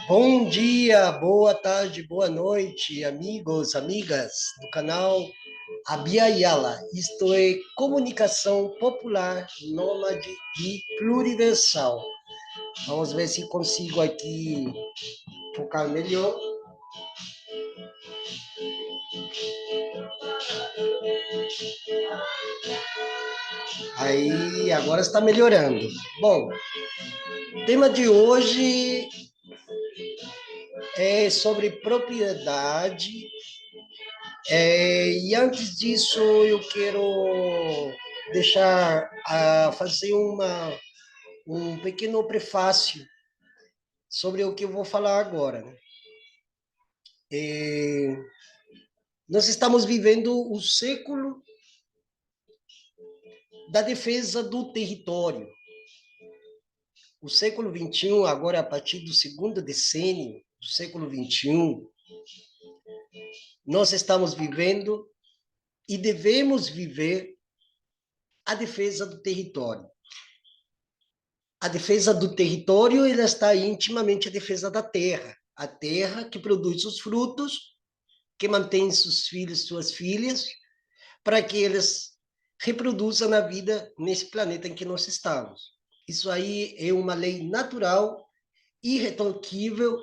Bom dia, boa tarde, boa noite, amigos, amigas do canal Abia Yala. Isto é comunicação popular, nômade e pluriversal. Vamos ver se consigo aqui focar melhor. Aí, agora está melhorando. Bom, o tema de hoje é sobre propriedade. E antes disso, eu quero fazer um pequeno prefácio sobre o que eu vou falar agora, né? Nós estamos vivendo o século da defesa do território. O século XXI, agora a partir do segundo decênio do século XXI, nós estamos vivendo e devemos viver a defesa do território. A defesa do território, ela está intimamente à defesa da terra. A terra que produz os frutos, que mantém seus filhos, suas filhas, para que eles reproduzam na vida nesse planeta em que nós estamos. Isso aí é uma lei natural, irretorquível,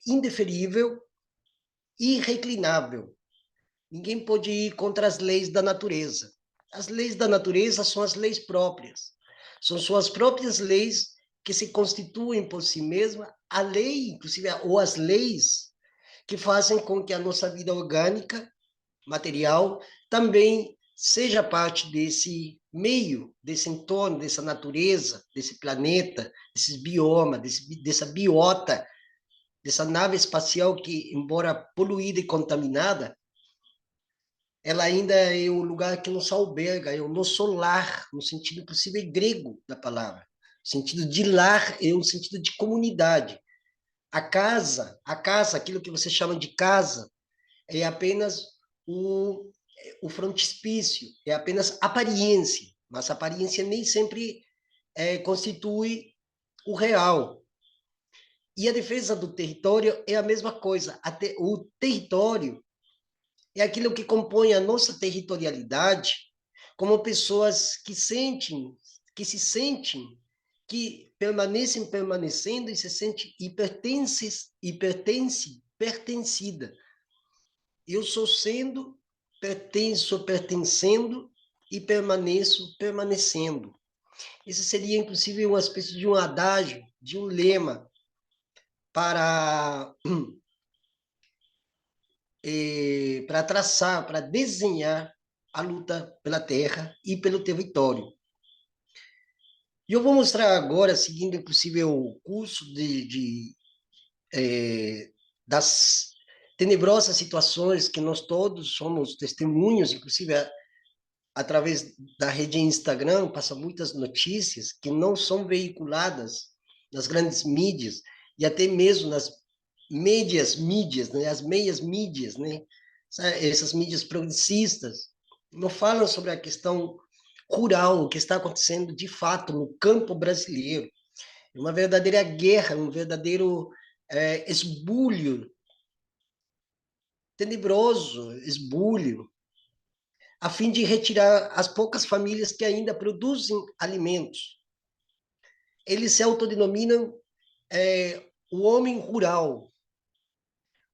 indeferível, irreclinável. Ninguém pode ir contra as leis da natureza. As leis da natureza são as leis próprias. São suas próprias leis que se constituem por si mesmas, a lei, inclusive, ou as leis que fazem com que a nossa vida orgânica, material, também seja parte desse meio, desse entorno, dessa natureza, desse planeta, desses biomas, dessa biota, dessa nave espacial que, embora poluída e contaminada, ela ainda é o lugar que nos alberga, é o nosso lar, no sentido possível grego da palavra. O sentido de lar é um sentido de comunidade. A casa, aquilo que você chama de casa, é apenas o frontispício, é apenas aparência, mas a aparência nem sempre constitui o real. E a defesa do território é a mesma coisa. O território é aquilo que compõe a nossa territorialidade como pessoas que se sentem, que permanecem permanecendo e se sentem pertencida. Eu sou sendo, pertenço pertencendo e permaneço permanecendo. Esse seria, inclusive, uma espécie de um adágio, de um lema para para traçar, para desenhar a luta pela terra e pelo território. E eu vou mostrar agora, seguindo inclusive o curso das tenebrosas situações que nós todos somos testemunhos, inclusive através da rede Instagram, passa muitas notícias que não são veiculadas nas grandes mídias e até mesmo nas médias mídias, né, as meias mídias, né, essas mídias progressistas, não falam sobre a questão rural, o que está acontecendo de fato no campo brasileiro. É uma verdadeira guerra, um verdadeiro esbulho, tenebroso esbulho, a fim de retirar as poucas famílias que ainda produzem alimentos. Eles se autodenominam o homem rural.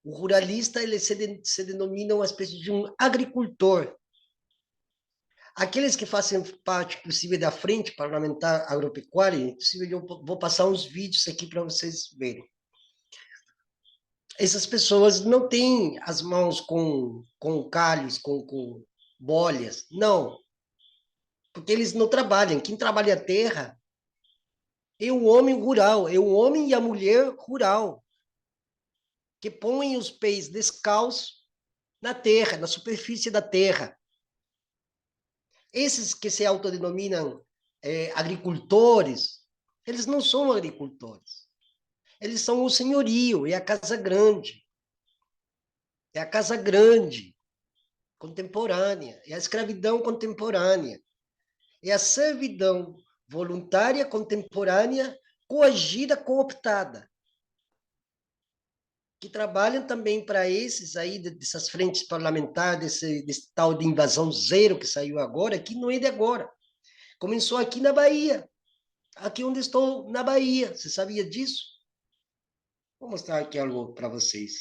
O ruralista, ele se denomina uma espécie de um agricultor. Aqueles que fazem parte, inclusive, da Frente Parlamentar Agropecuária, inclusive eu vou passar uns vídeos aqui para vocês verem. Essas pessoas não têm as mãos com calhos, com bolhas, não, porque eles não trabalham. Quem trabalha a terra é o homem rural, é o homem e a mulher rural, que põem os pés descalços na terra, na superfície da terra. Esses que se autodenominam agricultores, eles não são agricultores. Eles são o senhorio, é a casa grande. É a casa grande, contemporânea, é a escravidão contemporânea, é a servidão voluntária contemporânea, coagida, cooptada, que trabalham também para esses aí, dessas frentes parlamentares, desse tal de invasão zero que saiu agora, que não é de agora. Começou aqui na Bahia, aqui onde estou, na Bahia. Você sabia disso? Vou mostrar aqui algo para vocês.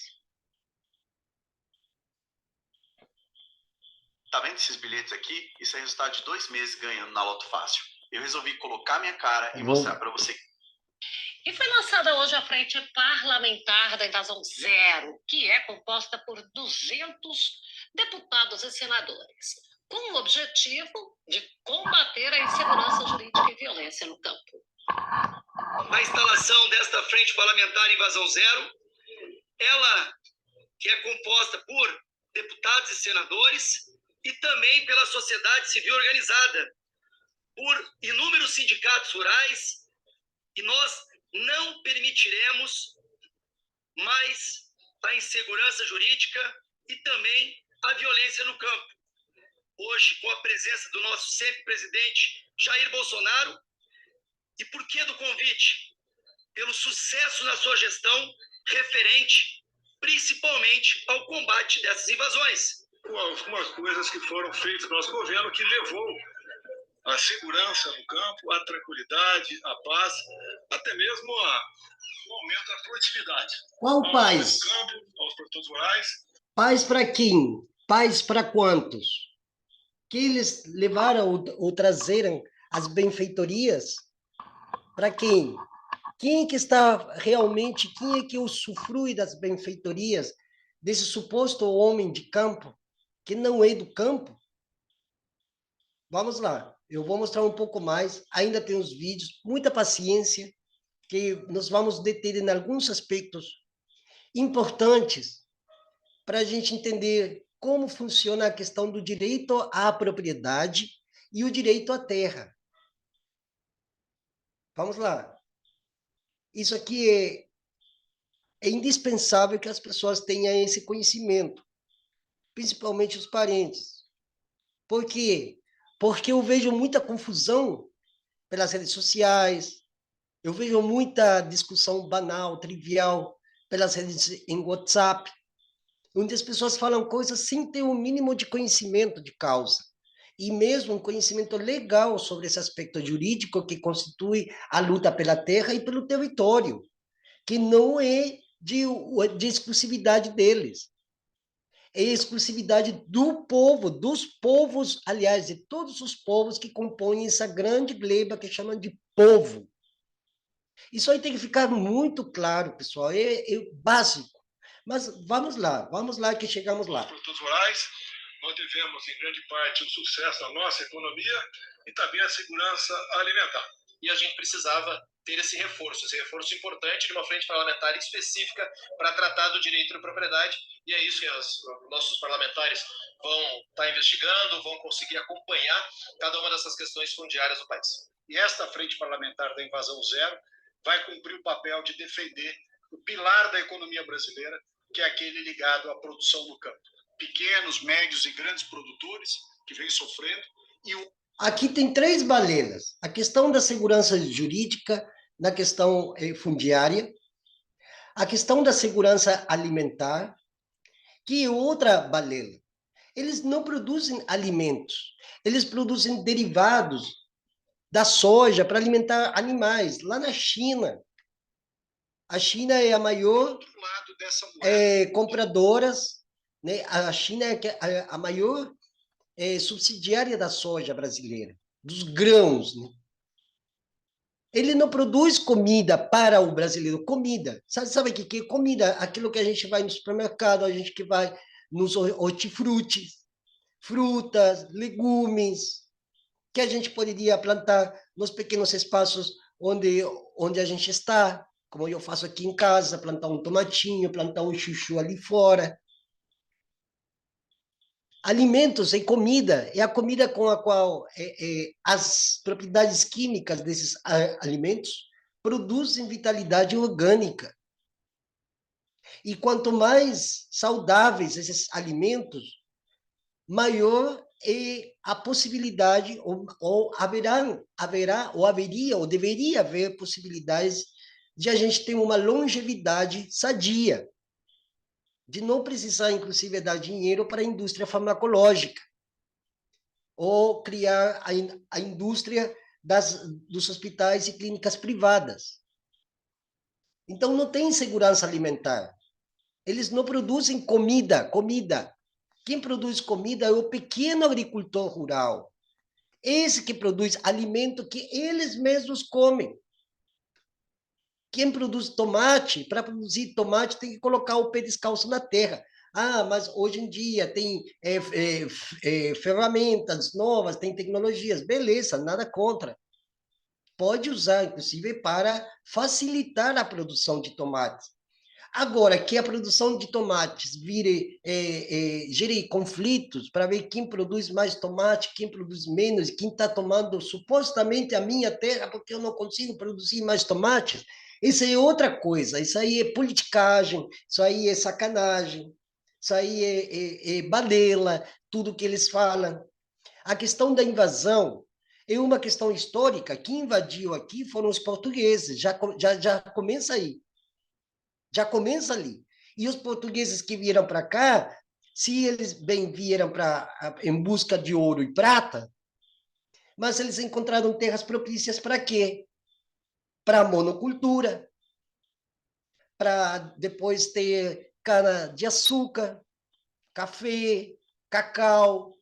Tá vendo esses bilhetes aqui? Isso é resultado de 2 meses ganhando na Loto Fácil. Eu resolvi colocar minha cara e mostrar para você. E foi lançada hoje a Frente Parlamentar da Invasão Zero, que é composta por 200 deputados e senadores, com o objetivo de combater a insegurança jurídica e violência no campo. A instalação desta Frente Parlamentar Invasão Zero, ela que é composta por deputados e senadores e também pela sociedade civil organizada, por inúmeros sindicatos rurais, e nós não permitiremos mais a insegurança jurídica e também a violência no campo. Hoje, com a presença do nosso sempre presidente Jair Bolsonaro, e por que do convite? Pelo sucesso na sua gestão referente principalmente ao combate dessas invasões. Algumas coisas que foram feitas pelo nosso governo que levou a segurança no campo, a tranquilidade, a paz, até mesmo o aumento da produtividade. Qual paz? No campo, aos produtores rurais. Paz para quem? Paz para quantos? Que eles levaram ou trazeram as benfeitorias? Para quem? Quem é que está realmente, quem é que usufrui das benfeitorias desse suposto homem de campo, que não é do campo? Vamos lá, eu vou mostrar um pouco mais, ainda tem os vídeos, muita paciência, que nós vamos deter em alguns aspectos importantes para a gente entender como funciona a questão do direito à propriedade e o direito à terra. Vamos lá. Isso aqui é indispensável que as pessoas tenham esse conhecimento, principalmente os parentes. Por quê? Porque eu vejo muita confusão pelas redes sociais, eu vejo muita discussão banal, trivial, pelas redes em WhatsApp, onde as pessoas falam coisas sem ter o mínimo de conhecimento de causa. E mesmo um conhecimento legal sobre esse aspecto jurídico que constitui a luta pela terra e pelo território, que não é de exclusividade deles. É exclusividade do povo, dos povos, aliás, de todos os povos que compõem essa grande gleba que chamam de povo. Isso aí tem que ficar muito claro, pessoal, é básico. Mas vamos lá que chegamos lá. Os produtos rurais, nós tivemos, em grande parte, o sucesso da nossa economia e também a segurança alimentar. E a gente precisava ter esse reforço importante de uma frente parlamentar específica para tratar do direito de propriedade, e é isso que os nossos parlamentares vão estar investigando, vão conseguir acompanhar cada uma dessas questões fundiárias do país. E esta frente parlamentar da Invasão Zero vai cumprir o papel de defender o pilar da economia brasileira, que é aquele ligado à produção no campo. Pequenos, médios e grandes produtores que vem sofrendo. Aqui tem 3 balelas. A questão da segurança jurídica, na questão fundiária, a questão da segurança alimentar, que é outra balela. Eles não produzem alimentos, eles produzem derivados da soja para alimentar animais. Lá na China, a China é a maior compradora, né? A China é a maior subsidiária da soja brasileira, dos grãos, né? Ele não produz comida para o brasileiro, comida. Sabe o que é comida? Aquilo que a gente vai no supermercado, a gente que vai nos hortifrutis, frutas, legumes, que a gente poderia plantar nos pequenos espaços onde a gente está, como eu faço aqui em casa, plantar um tomatinho, plantar um chuchu ali fora. Alimentos e comida é a comida com a qual as propriedades químicas desses alimentos produzem vitalidade orgânica. E quanto mais saudáveis esses alimentos, maior é a possibilidade, ou haveria, ou deveria haver possibilidades de a gente ter uma longevidade sadia, de não precisar, inclusive, dar dinheiro para a indústria farmacológica, ou criar a indústria dos hospitais e clínicas privadas. Então, não tem segurança alimentar. Eles não produzem comida. Quem produz comida é o pequeno agricultor rural. Esse que produz alimento que eles mesmos comem. Quem produz tomate, para produzir tomate, tem que colocar o pé descalço na terra. Ah, mas hoje em dia tem ferramentas novas, tem tecnologias. Beleza, nada contra. Pode usar, inclusive, para facilitar a produção de tomates. Agora, que a produção de tomates gere conflitos para ver quem produz mais tomate, quem produz menos, quem está tomando supostamente a minha terra porque eu não consigo produzir mais tomates, isso é outra coisa. Isso aí é politicagem, isso aí é sacanagem, isso aí é balela, tudo que eles falam. A questão da invasão é uma questão histórica. Quem invadiu aqui foram os portugueses, já começa aí. Já começa ali. E os portugueses que vieram para cá, se eles bem vieram em busca de ouro e prata, mas eles encontraram terras propícias para quê? Para a monocultura, para depois ter cana-de-açúcar, café, cacau.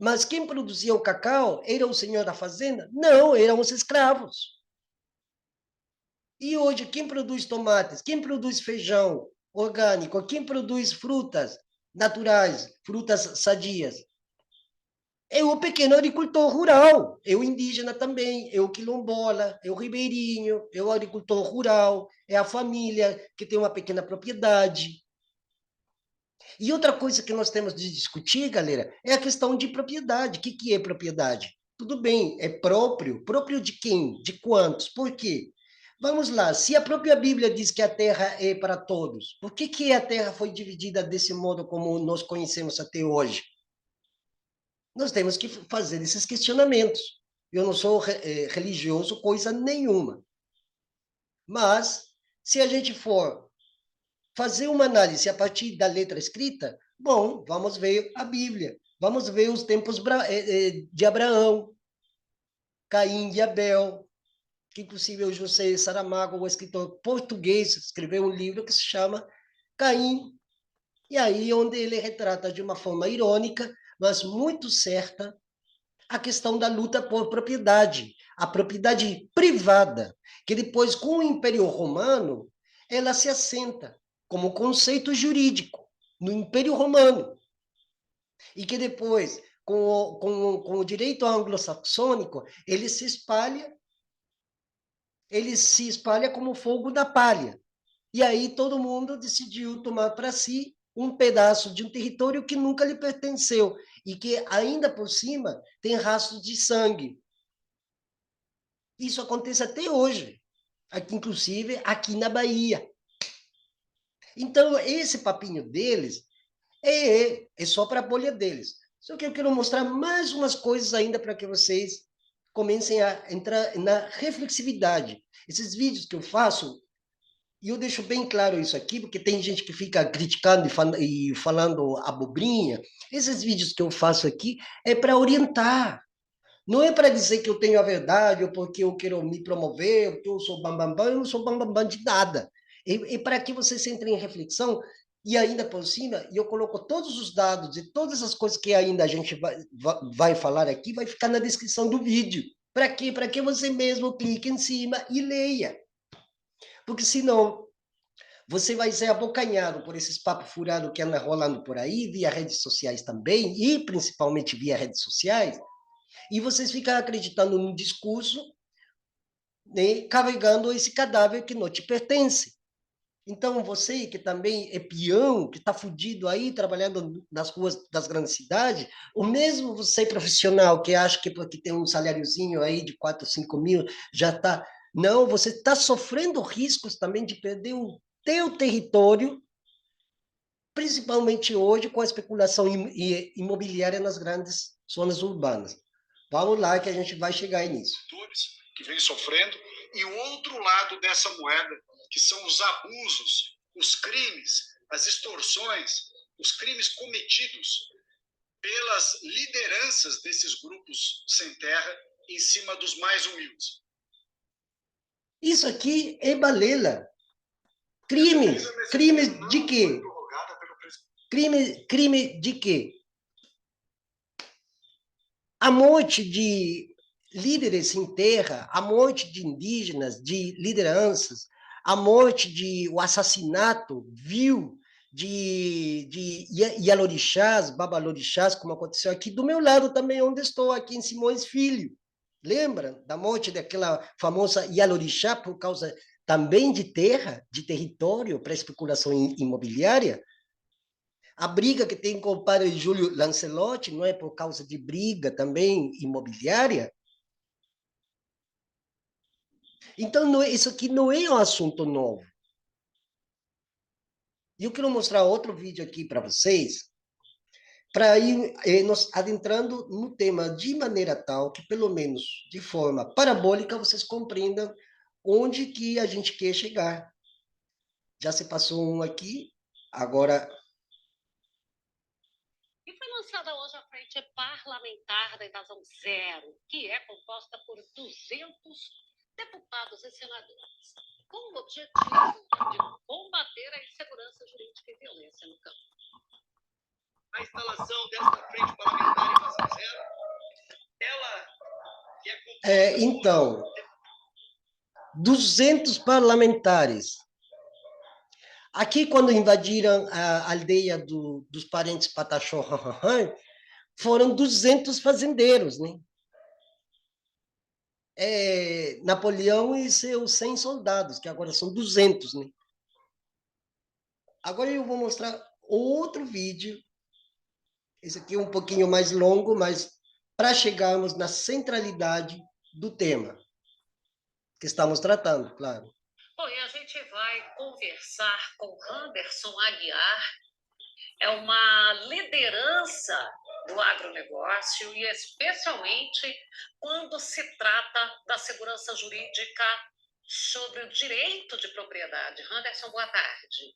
Mas quem produzia o cacau era o senhor da fazenda? Não, eram os escravos. E hoje, quem produz tomates? Quem produz feijão orgânico? Quem produz frutas naturais, frutas sadias? É o pequeno agricultor rural, é o indígena também, é o quilombola, é o ribeirinho, é o agricultor rural, é a família que tem uma pequena propriedade. E outra coisa que nós temos de discutir, galera, é a questão de propriedade. O que é propriedade? Tudo bem, é próprio. Próprio de quem? De quantos? Por quê? Vamos lá, se a própria Bíblia diz que a terra é para todos, por que a terra foi dividida desse modo como nós conhecemos até hoje? Nós temos que fazer esses questionamentos. Eu não sou religioso, coisa nenhuma. Mas, se a gente for fazer uma análise a partir da letra escrita, bom, vamos ver a Bíblia. Vamos ver os tempos de Abraão, Caim e Abel, que inclusive o José Saramago, o escritor português, escreveu um livro que se chama Caim, e aí onde ele retrata de uma forma irônica, mas muito certa, a questão da luta por propriedade, a propriedade privada, que depois, com o Império Romano, ela se assenta como conceito jurídico no Império Romano, e que depois, com o direito anglo-saxônico, ele se espalha como fogo da palha. E aí todo mundo decidiu tomar para si um pedaço de um território que nunca lhe pertenceu e que, ainda por cima, tem rastros de sangue. Isso acontece até hoje, aqui, inclusive aqui na Bahia. Então, esse papinho deles é só para a bolha deles. Só que eu quero mostrar mais umas coisas ainda para que vocês comecem a entrar na reflexividade. Esses vídeos que eu faço, e eu deixo bem claro isso aqui, porque tem gente que fica criticando e falando abobrinha. Esses vídeos que eu faço aqui é para orientar. Não é para dizer que eu tenho a verdade, ou porque eu quero me promover, ou porque eu sou bambambam, eu não sou bambambam de nada. E para que vocês entrem em reflexão, e ainda por cima, eu coloco todos os dados e todas as coisas que ainda a gente vai falar aqui, vai ficar na descrição do vídeo. Para quê? Para que você mesmo clique em cima e leia. Porque senão, você vai ser abocanhado por esses papos furados que andam rolando por aí, via redes sociais também, e principalmente via redes sociais, e vocês ficam acreditando num discurso, né, carregando esse cadáver que não te pertence. Então, você que também é peão, que está fudido aí, trabalhando nas ruas das grandes cidades, ou mesmo você profissional, que acha que porque tem um saláriozinho aí de 4, 5 mil, já está... Não, você está sofrendo riscos também de perder o teu território, principalmente hoje com a especulação imobiliária nas grandes zonas urbanas. Vamos lá que a gente vai chegar nisso. Que vem sofrendo, e o outro lado dessa moeda, que são os abusos, os crimes, as extorsões, os crimes cometidos pelas lideranças desses grupos sem terra em cima dos mais humildes. Isso aqui é balela. Crimes. Crimes de quê? Crime de quê? A morte de líderes sem terra, a morte de indígenas, de lideranças, a morte de o assassinato vil de Yalorixás, Babalorixás, como aconteceu aqui do meu lado também, onde estou, aqui em Simões Filho. Lembra da morte daquela famosa Yalorixá por causa também de terra, de território para especulação imobiliária? A briga que tem com o padre Júlio Lancelotti não é por causa de briga também imobiliária? Então, não, isso aqui não é um assunto novo. E eu quero mostrar outro vídeo aqui para vocês, para ir nos adentrando no tema de maneira tal que, pelo menos de forma parabólica, vocês compreendam onde que a gente quer chegar. Já se passou um aqui, agora... E foi lançada hoje a Frente Parlamentar da Invasão Zero, que é composta por 200 deputados e senadores, com o objetivo de combater a insegurança jurídica e violência no campo. A instalação desta Frente Parlamentar Invasão Zero, ela que é composta então, 200 parlamentares. Aqui, quando invadiram a aldeia dos parentes Patachó, foram 200 fazendeiros, né? Napoleão e seus 100 soldados, que agora são 200, né? Agora eu vou mostrar outro vídeo. Esse aqui é um pouquinho mais longo, mas para chegarmos na centralidade do tema que estamos tratando, claro. Bom, e a gente vai conversar com Anderson Aguiar, é uma liderança do agronegócio e especialmente quando se trata da segurança jurídica sobre o direito de propriedade. Anderson, boa tarde.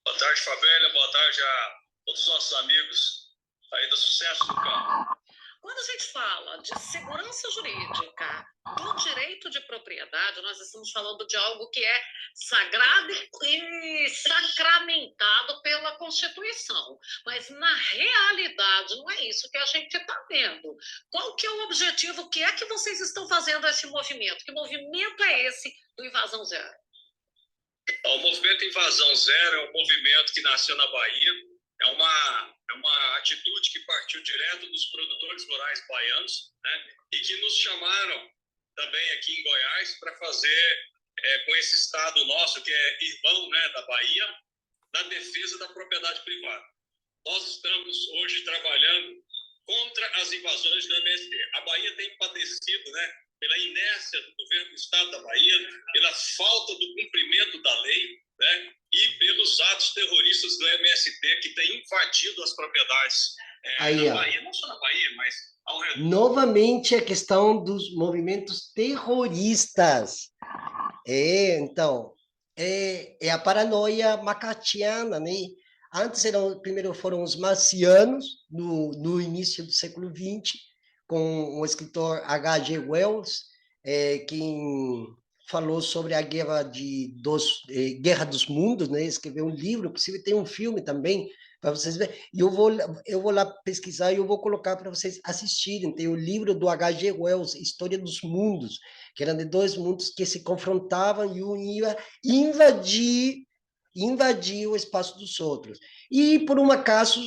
Boa tarde, Fabélia. Boa tarde a todos os nossos amigos aí do Sucesso do Campo. Quando a gente fala de segurança jurídica do direito de propriedade, nós estamos falando de algo que é sagrado e sacramentado pela Constituição. Mas, na realidade, não é isso que a gente está vendo. Qual que é o objetivo? O que é que vocês estão fazendo esse movimento? Que movimento é esse do Invasão Zero? O movimento Invasão Zero é um movimento que nasceu na Bahia. É uma atitude que partiu direto dos produtores rurais baianos, né? E que nos chamaram também aqui em Goiás para fazer com esse estado nosso, que é irmão, né, da Bahia, na defesa da propriedade privada. Nós estamos hoje trabalhando contra as invasões do MST. A Bahia tem padecido, né, pela inércia do governo do estado da Bahia, pela falta do cumprimento da lei, né, e pelos atos terroristas do MST que tem invadido as propriedades Aí, na ó. Bahia, não só na Bahia, mas ao redor. Novamente a questão dos movimentos terroristas. Então, é a paranoia macatiana, né? Antes primeiro foram os marcianos, no início do século XX, com o escritor H.G. Wells, quem falou sobre a Guerra dos Mundos, né? Escreveu um livro, possível tem um filme também, para vocês verem. E eu vou lá pesquisar e eu vou colocar para vocês assistirem. Tem o livro do H.G. Wells, História dos Mundos, que eram de dois mundos que se confrontavam e um ia invadir o espaço dos outros. E, por um acaso,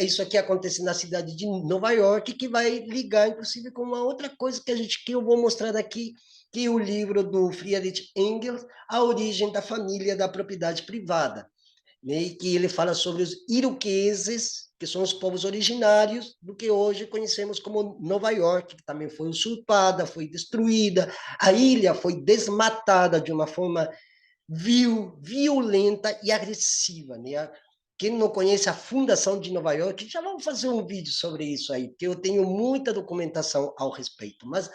isso aqui acontece na cidade de Nova York, que vai ligar, inclusive, com uma outra coisa que eu vou mostrar aqui, que é o livro do Friedrich Engels, A Origem da Família da Propriedade Privada, né? Que ele fala sobre os iroqueses, que são os povos originários do que hoje conhecemos como Nova York, que também foi usurpada, foi destruída, a ilha foi desmatada de uma forma violenta e agressiva, né? Quem não conhece a fundação de Nova York, já vamos fazer um vídeo sobre isso aí, porque eu tenho muita documentação ao respeito. Mas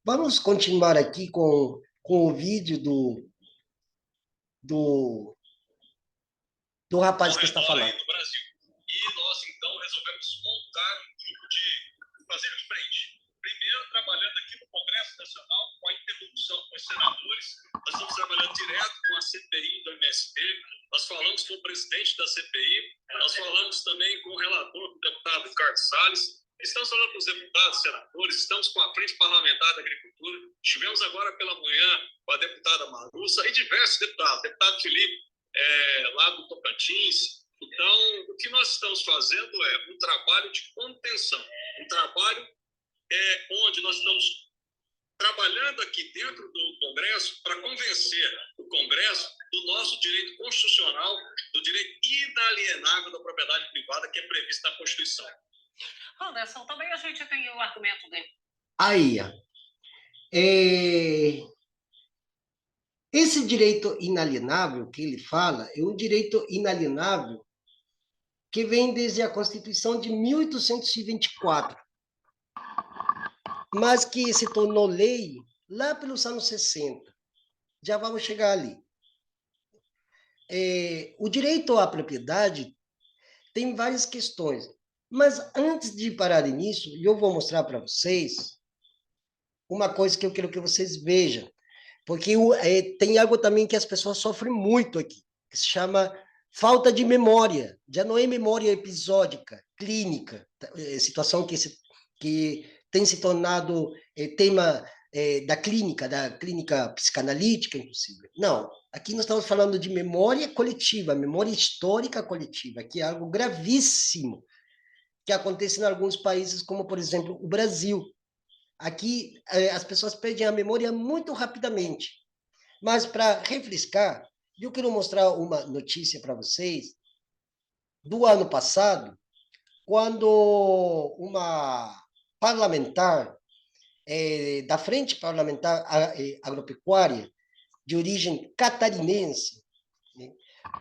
vamos continuar aqui com o vídeo do, do rapaz que está falando. No Brasil. E nós, então, resolvemos montar um grupo de fazer frente. Primeiro, trabalhando aqui no Congresso Nacional, com a interlocução com os senadores. Nós estamos trabalhando direto com a CPI do MST. Nós falamos com o presidente da CPI. Nós falamos também com o relator, o deputado Ricardo Salles. Estamos falando com os deputados, senadores. Estamos com a Frente Parlamentar da Agricultura. Estivemos agora pela manhã com a deputada Marussa e diversos deputados. Deputado Felipe, lá do Tocantins. Então, o que nós estamos fazendo é um trabalho de contenção, um trabalho onde nós estamos trabalhando aqui dentro do Congresso para convencer o Congresso do nosso direito constitucional, do direito inalienável da propriedade privada que é previsto na Constituição. Anderson, também a gente tem o argumento dele. Aí, esse direito inalienável que ele fala é um direito inalienável que vem desde a Constituição de 1824, mas que se tornou lei lá pelos anos 60. Já vamos chegar ali. O direito à propriedade tem várias questões, mas antes de parar nisso, eu vou mostrar para vocês uma coisa que eu quero que vocês vejam, porque tem algo também que as pessoas sofrem muito aqui, que se chama falta de memória. Já não é memória episódica, clínica, situação que tem se tornado tema da clínica psicanalítica, inclusive. Não, aqui nós estamos falando de memória coletiva, memória histórica coletiva, que é algo gravíssimo que acontece em alguns países, como, por exemplo, o Brasil. Aqui, as pessoas perdem a memória muito rapidamente. Mas, para refrescar, eu quero mostrar uma notícia para vocês do ano passado, quando uma parlamentar da Frente Parlamentar Agropecuária, de origem catarinense, né,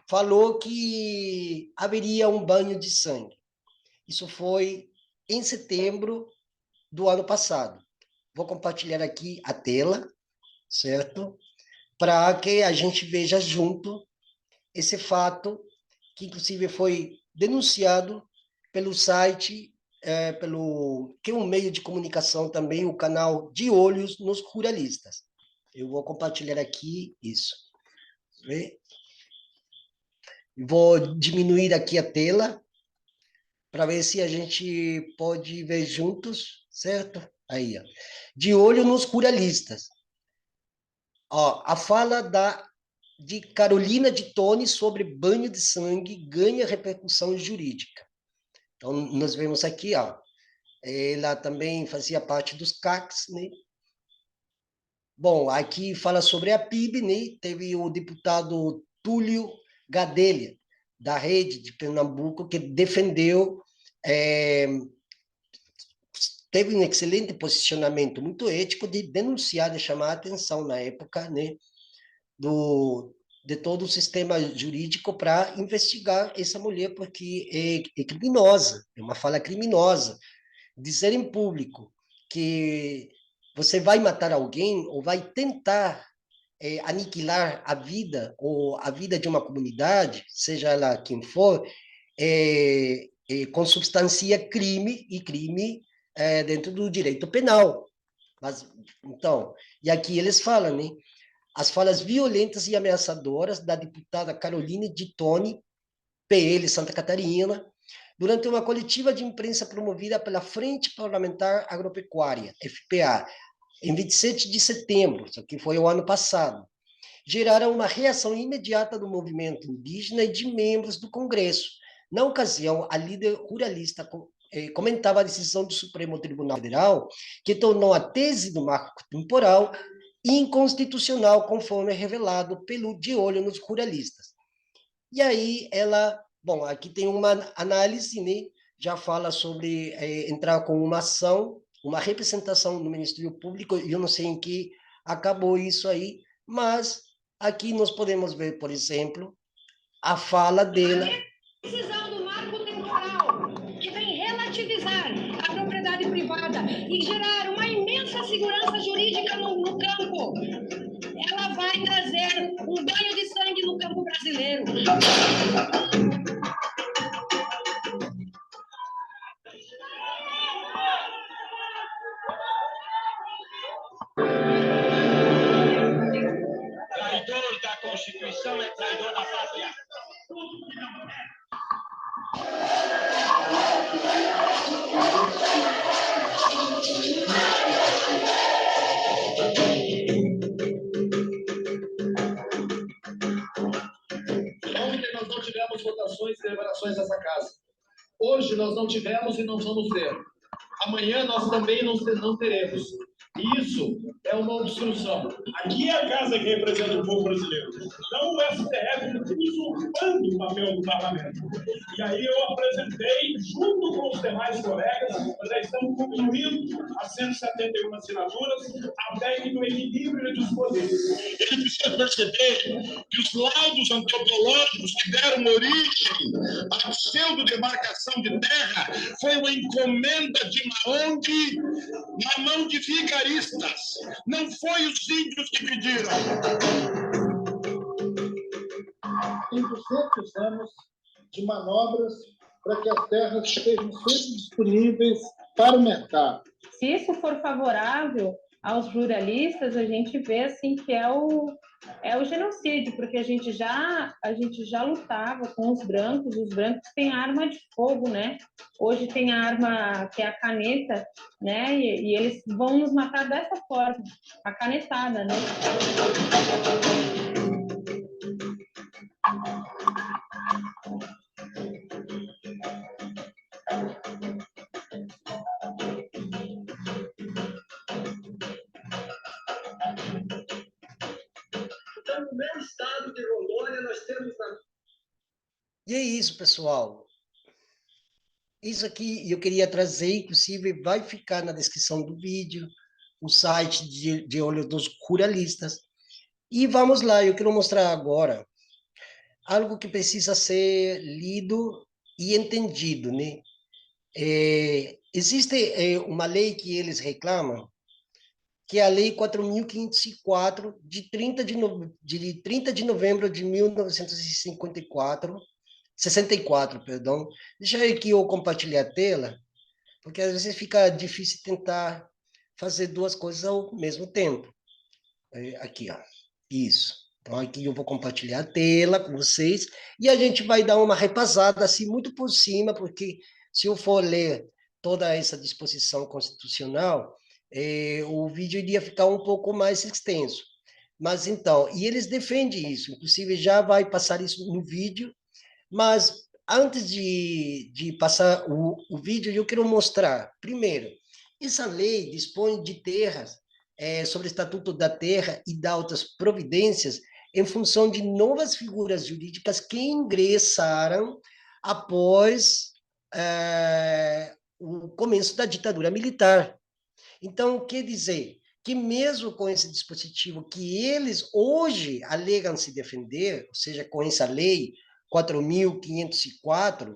falou que haveria um banho de sangue. Isso foi em setembro do ano passado. Vou compartilhar aqui a tela, certo? Para que a gente veja junto esse fato, que inclusive foi denunciado pelo site, que é um meio de comunicação também, o canal De Olhos nos Ruralistas. Eu vou compartilhar aqui isso. Vou diminuir aqui a tela, para ver se a gente pode ver juntos, certo? Aí, ó. De olho nos ruralistas. Ó, a fala de Carolina de Tone sobre banho de sangue ganha repercussão jurídica. Então, nós vemos aqui, ó, ela também fazia parte dos CACs, né? Bom, aqui fala sobre a PIB, né? Teve o deputado Túlio Gadelha, da Rede de Pernambuco, que defendeu, teve um excelente posicionamento, muito ético, de denunciar, de chamar a atenção na época, né, de todo o sistema jurídico para investigar essa mulher, porque é criminosa, é uma fala criminosa. Dizer em público que você vai matar alguém ou vai tentar aniquilar a vida ou a vida de uma comunidade, seja ela quem for, consubstancia crime e crime dentro do direito penal. Mas, então, e aqui eles falam, né? As falas violentas e ameaçadoras da deputada Caroline de Toni, PL Santa Catarina, durante uma coletiva de imprensa promovida pela Frente Parlamentar Agropecuária, FPA, em 27 de setembro, isso aqui foi o ano passado, geraram uma reação imediata do movimento indígena e de membros do Congresso. Na ocasião, a líder ruralista comentava a decisão do Supremo Tribunal Federal, que tornou a tese do marco temporal inconstitucional, conforme revelado pelo De Olho nos Ruralistas. E aí ela, bom, aqui tem uma análise, né? Já fala sobre entrar com uma ação, uma representação no Ministério Público, e eu não sei em que acabou isso aí, mas aqui nós podemos ver, por exemplo, a fala dela. A decisão do marco temporal, que vem relativizar a propriedade privada e gerar uma imensa segurança jurídica no campo, ela vai trazer um banho de sangue no campo brasileiro. Traidor da Constituição é traidor da pátria. Ontem nós não tivemos votações e deliberações nessa casa. Hoje nós não tivemos e não vamos ter. Amanhã nós também não teremos. E isso é uma obstrução. Aqui é a casa que representa o povo brasileiro, não o STF usurpando o papel do parlamento. E aí eu apresentei, junto com os demais colegas, nós já estamos concluindo as 171 assinaturas, a PEC do equilíbrio dos poderes. Ele precisa perceber que os laudos antropológicos que deram origem à pseudo-demarcação de terra foi uma encomenda de Maonde na mão de vigaristas. Não foi os índios que pediram. Tem 200 anos de manobras para que as terras estejam sempre disponíveis para o mercado. Se isso for favorável aos ruralistas, a gente vê assim que é o genocídio, porque a gente já lutava com os brancos têm arma de fogo, né? Hoje tem a arma que é a caneta, né? E eles vão nos matar dessa forma, a canetada, né? Então, no meu estado de Rondônia, nós temos... E é isso, pessoal. Isso aqui eu queria trazer, inclusive vai ficar na descrição do vídeo, o site de Olho dos Ruralistas. E vamos lá, eu quero mostrar agora algo que precisa ser lido e entendido, né? Existe uma lei que eles reclamam, que é a Lei 4.504, de 30 de novembro de 64, perdão. Deixa eu aqui eu compartilhar a tela, porque às vezes fica difícil tentar fazer duas coisas ao mesmo tempo. Aqui, ó. Isso. Então, aqui eu vou compartilhar a tela com vocês e a gente vai dar uma repassada, assim, muito por cima, porque se eu for ler toda essa disposição constitucional, o vídeo iria ficar um pouco mais extenso. Mas, então, e eles defendem isso, inclusive já vai passar isso no vídeo, mas antes de passar o vídeo, eu quero mostrar, primeiro, essa lei dispõe de terras, sobre o Estatuto da Terra e de outras providências, em função de novas figuras jurídicas que ingressaram após o começo da ditadura militar. Então, quer dizer que mesmo com esse dispositivo que eles hoje alegam se defender, ou seja, com essa lei 4.504,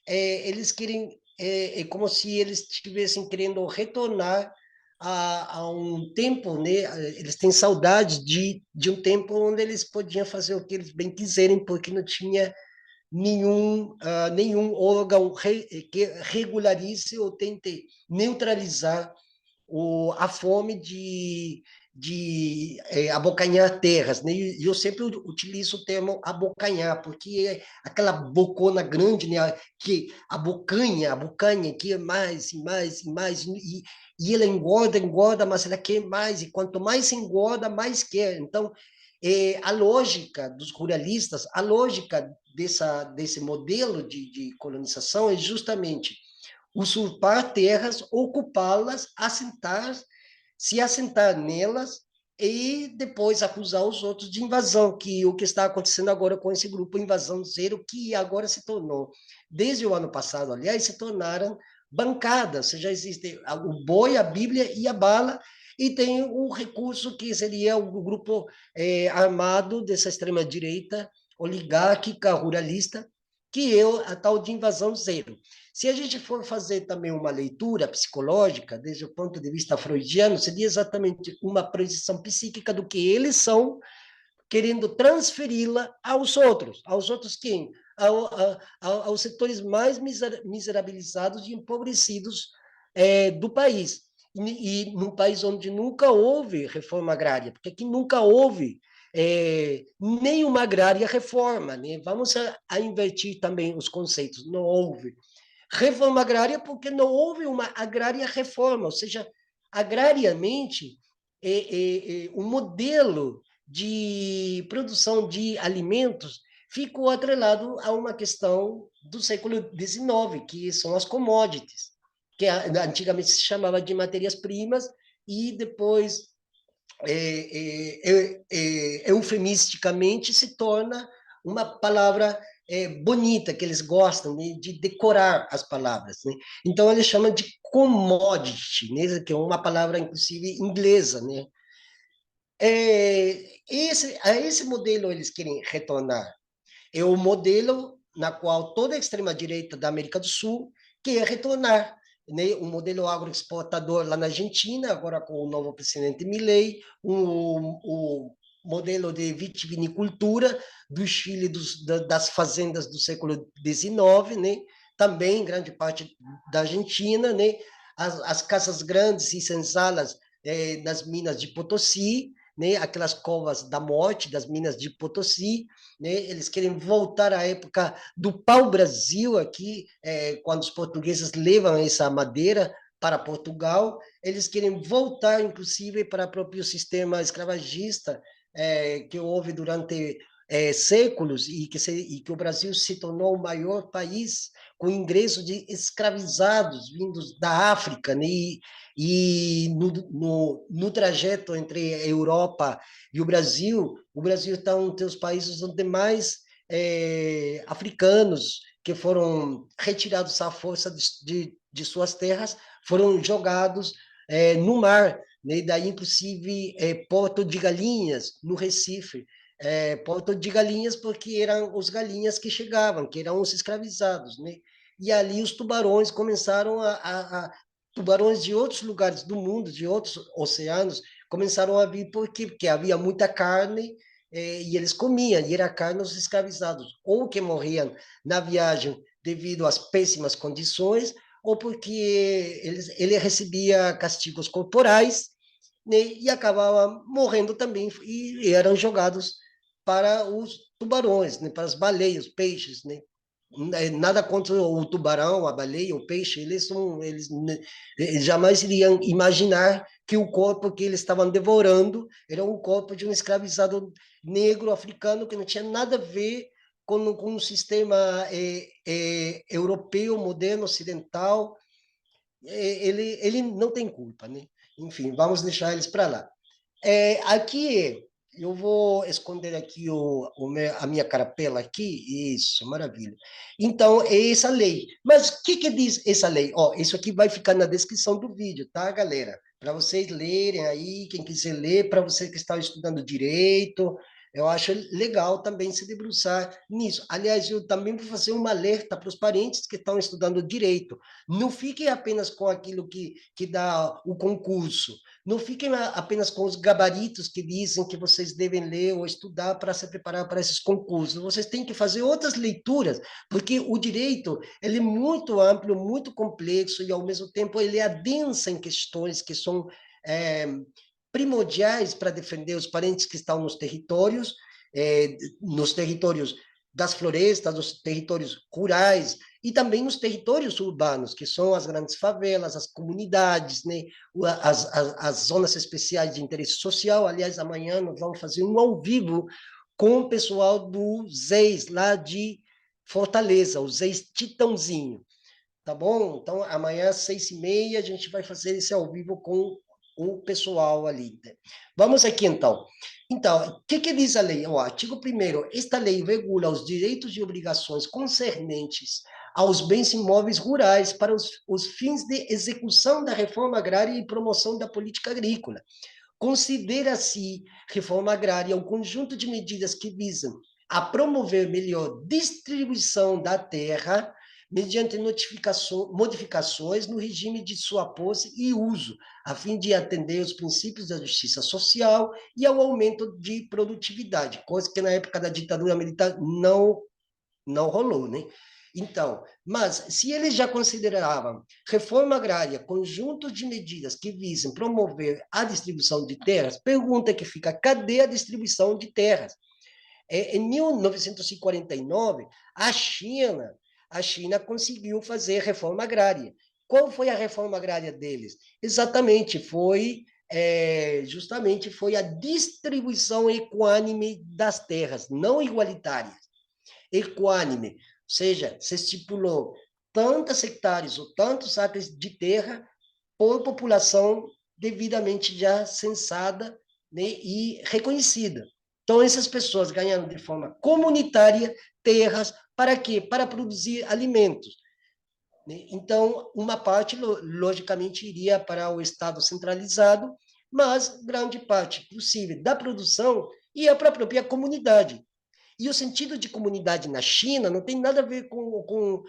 eles querem, é como se eles estivessem querendo retornar a um tempo, né? Eles têm saudade de um tempo onde eles podiam fazer o que eles bem quiserem, porque não tinha nenhum órgão que regularize ou tente neutralizar a fome de abocanhar terras, né? E eu sempre utilizo o termo abocanhar, porque é aquela bocona grande, né? Que abocanha, que é mais e mais e mais, e ela engorda, mas ela quer mais, e quanto mais se engorda, mais quer. Então, a lógica dos ruralistas, a lógica desse modelo de colonização é justamente usurpar terras, ocupá-las, se assentar nelas e depois acusar os outros de invasão, que o que está acontecendo agora com esse grupo Invasão Zero, que agora se tornou, desde o ano passado, aliás, se tornaram bancadas, já existe o boi, a Bíblia e a bala, e tem um recurso que seria o grupo armado dessa extrema-direita, oligárquica, ruralista, que é a tal de Invasão Zero. Se a gente for fazer também uma leitura psicológica, desde o ponto de vista freudiano, seria exatamente uma projeção psíquica do que eles são, querendo transferi-la aos outros. Aos outros quem? Aos setores mais miserabilizados e empobrecidos do país. E num país onde nunca houve reforma agrária, porque aqui nunca houve nenhuma agrária reforma, né? Vamos a invertir também os conceitos. Não houve reforma agrária porque não houve uma agrária reforma, ou seja, agrariamente, o modelo de produção de alimentos ficou atrelado a uma questão do século XIX, que são as commodities, que antigamente se chamava de matérias-primas, e depois, eufemisticamente, se torna uma palavra bonita, que eles gostam, né, de decorar as palavras, né? Então, eles chamam de commodity, né, que é uma palavra, inclusive, inglesa, né? A esse modelo eles querem retornar. É o modelo na qual toda a extrema-direita da América do Sul quer retornar, né? Um modelo agroexportador lá na Argentina, agora com o novo presidente Milei, o modelo de vitivinicultura do Chile, das fazendas do século XIX, né? Também grande parte da Argentina, né? As casas grandes e senzalas nas minas de Potosí, né? Aquelas covas da morte das minas de Potosí, né? Eles querem voltar à época do pau-brasil aqui, quando os portugueses levam essa madeira para Portugal, eles querem voltar, inclusive, para o próprio sistema escravagista que houve durante séculos e que o Brasil se tornou o maior país com ingresso de escravizados vindos da África, né? E no trajeto entre a Europa e o Brasil está um dos países onde mais africanos que foram retirados à força de suas terras foram jogados no mar, né? Daí, inclusive, Porto de Galinhas, no Recife. Porto de Galinhas porque eram os galinhas que chegavam, que eram os escravizados, né? E ali os tubarões começaram tubarões de outros lugares do mundo, de outros oceanos, começaram a vir porque havia muita carne e eles comiam, e era carne dos escravizados, ou que morriam na viagem devido às péssimas condições, ou porque ele recebia castigos corporais, né, e acabava morrendo também, e eram jogados para os tubarões, né, para as baleias, os peixes, né? Nada contra o tubarão, a baleia, o peixe, eles jamais iriam imaginar que o corpo que eles estavam devorando era um corpo de um escravizado negro africano que não tinha nada a ver com um sistema europeu, moderno, ocidental. Ele não tem culpa, né? Enfim, vamos deixar eles para lá. Aqui Eu vou esconder aqui a minha carapela aqui. Isso, maravilha. Então, é essa lei. Mas o que diz essa lei? Ó, isso aqui vai ficar na descrição do vídeo, tá, galera? Para vocês lerem aí, quem quiser ler, para você que está estudando direito, eu acho legal também se debruçar nisso. Aliás, eu também vou fazer um alerta para os parentes que estão estudando direito. Não fiquem apenas com aquilo que dá o concurso. Não fiquem apenas com os gabaritos que dizem que vocês devem ler ou estudar para se preparar para esses concursos. Vocês têm que fazer outras leituras, porque o direito ele é muito amplo, muito complexo e, ao mesmo tempo, ele adensa em questões que são primordiais para defender os parentes que estão nos territórios das florestas, nos territórios rurais e também nos territórios urbanos, que são as grandes favelas, as comunidades, né? as zonas especiais de interesse social. Aliás, amanhã nós vamos fazer um ao vivo com o pessoal do ZEIS, lá de Fortaleza, o ZEIS Titãozinho, tá bom? Então, amanhã, às 6h30, a gente vai fazer esse ao vivo com o pessoal ali. Vamos aqui, então. Então, o que diz a lei? O artigo 1º, esta lei regula os direitos e obrigações concernentes aos bens imóveis rurais para os fins de execução da reforma agrária e promoção da política agrícola. Considera-se reforma agrária um conjunto de medidas que visam a promover melhor distribuição da terra mediante modificações no regime de sua posse e uso, a fim de atender os princípios da justiça social e ao aumento de produtividade, coisa que na época da ditadura militar não rolou, né? Então, mas se eles já consideravam reforma agrária conjunto de medidas que visem promover a distribuição de terras, pergunta que fica, cadê a distribuição de terras? Em 1949, a China conseguiu fazer reforma agrária. Qual foi a reforma agrária deles? Exatamente, justamente foi a distribuição equânime das terras, não igualitárias, equânime, ou seja, se estipulou tantos hectares ou tantos acres de terra por população devidamente já censada, né, e reconhecida. Então, essas pessoas ganharam de forma comunitária terras para quê? Para produzir alimentos. Então, uma parte, logicamente, iria para o Estado centralizado, mas grande parte possível da produção ia para a própria comunidade. E o sentido de comunidade na China não tem nada a ver com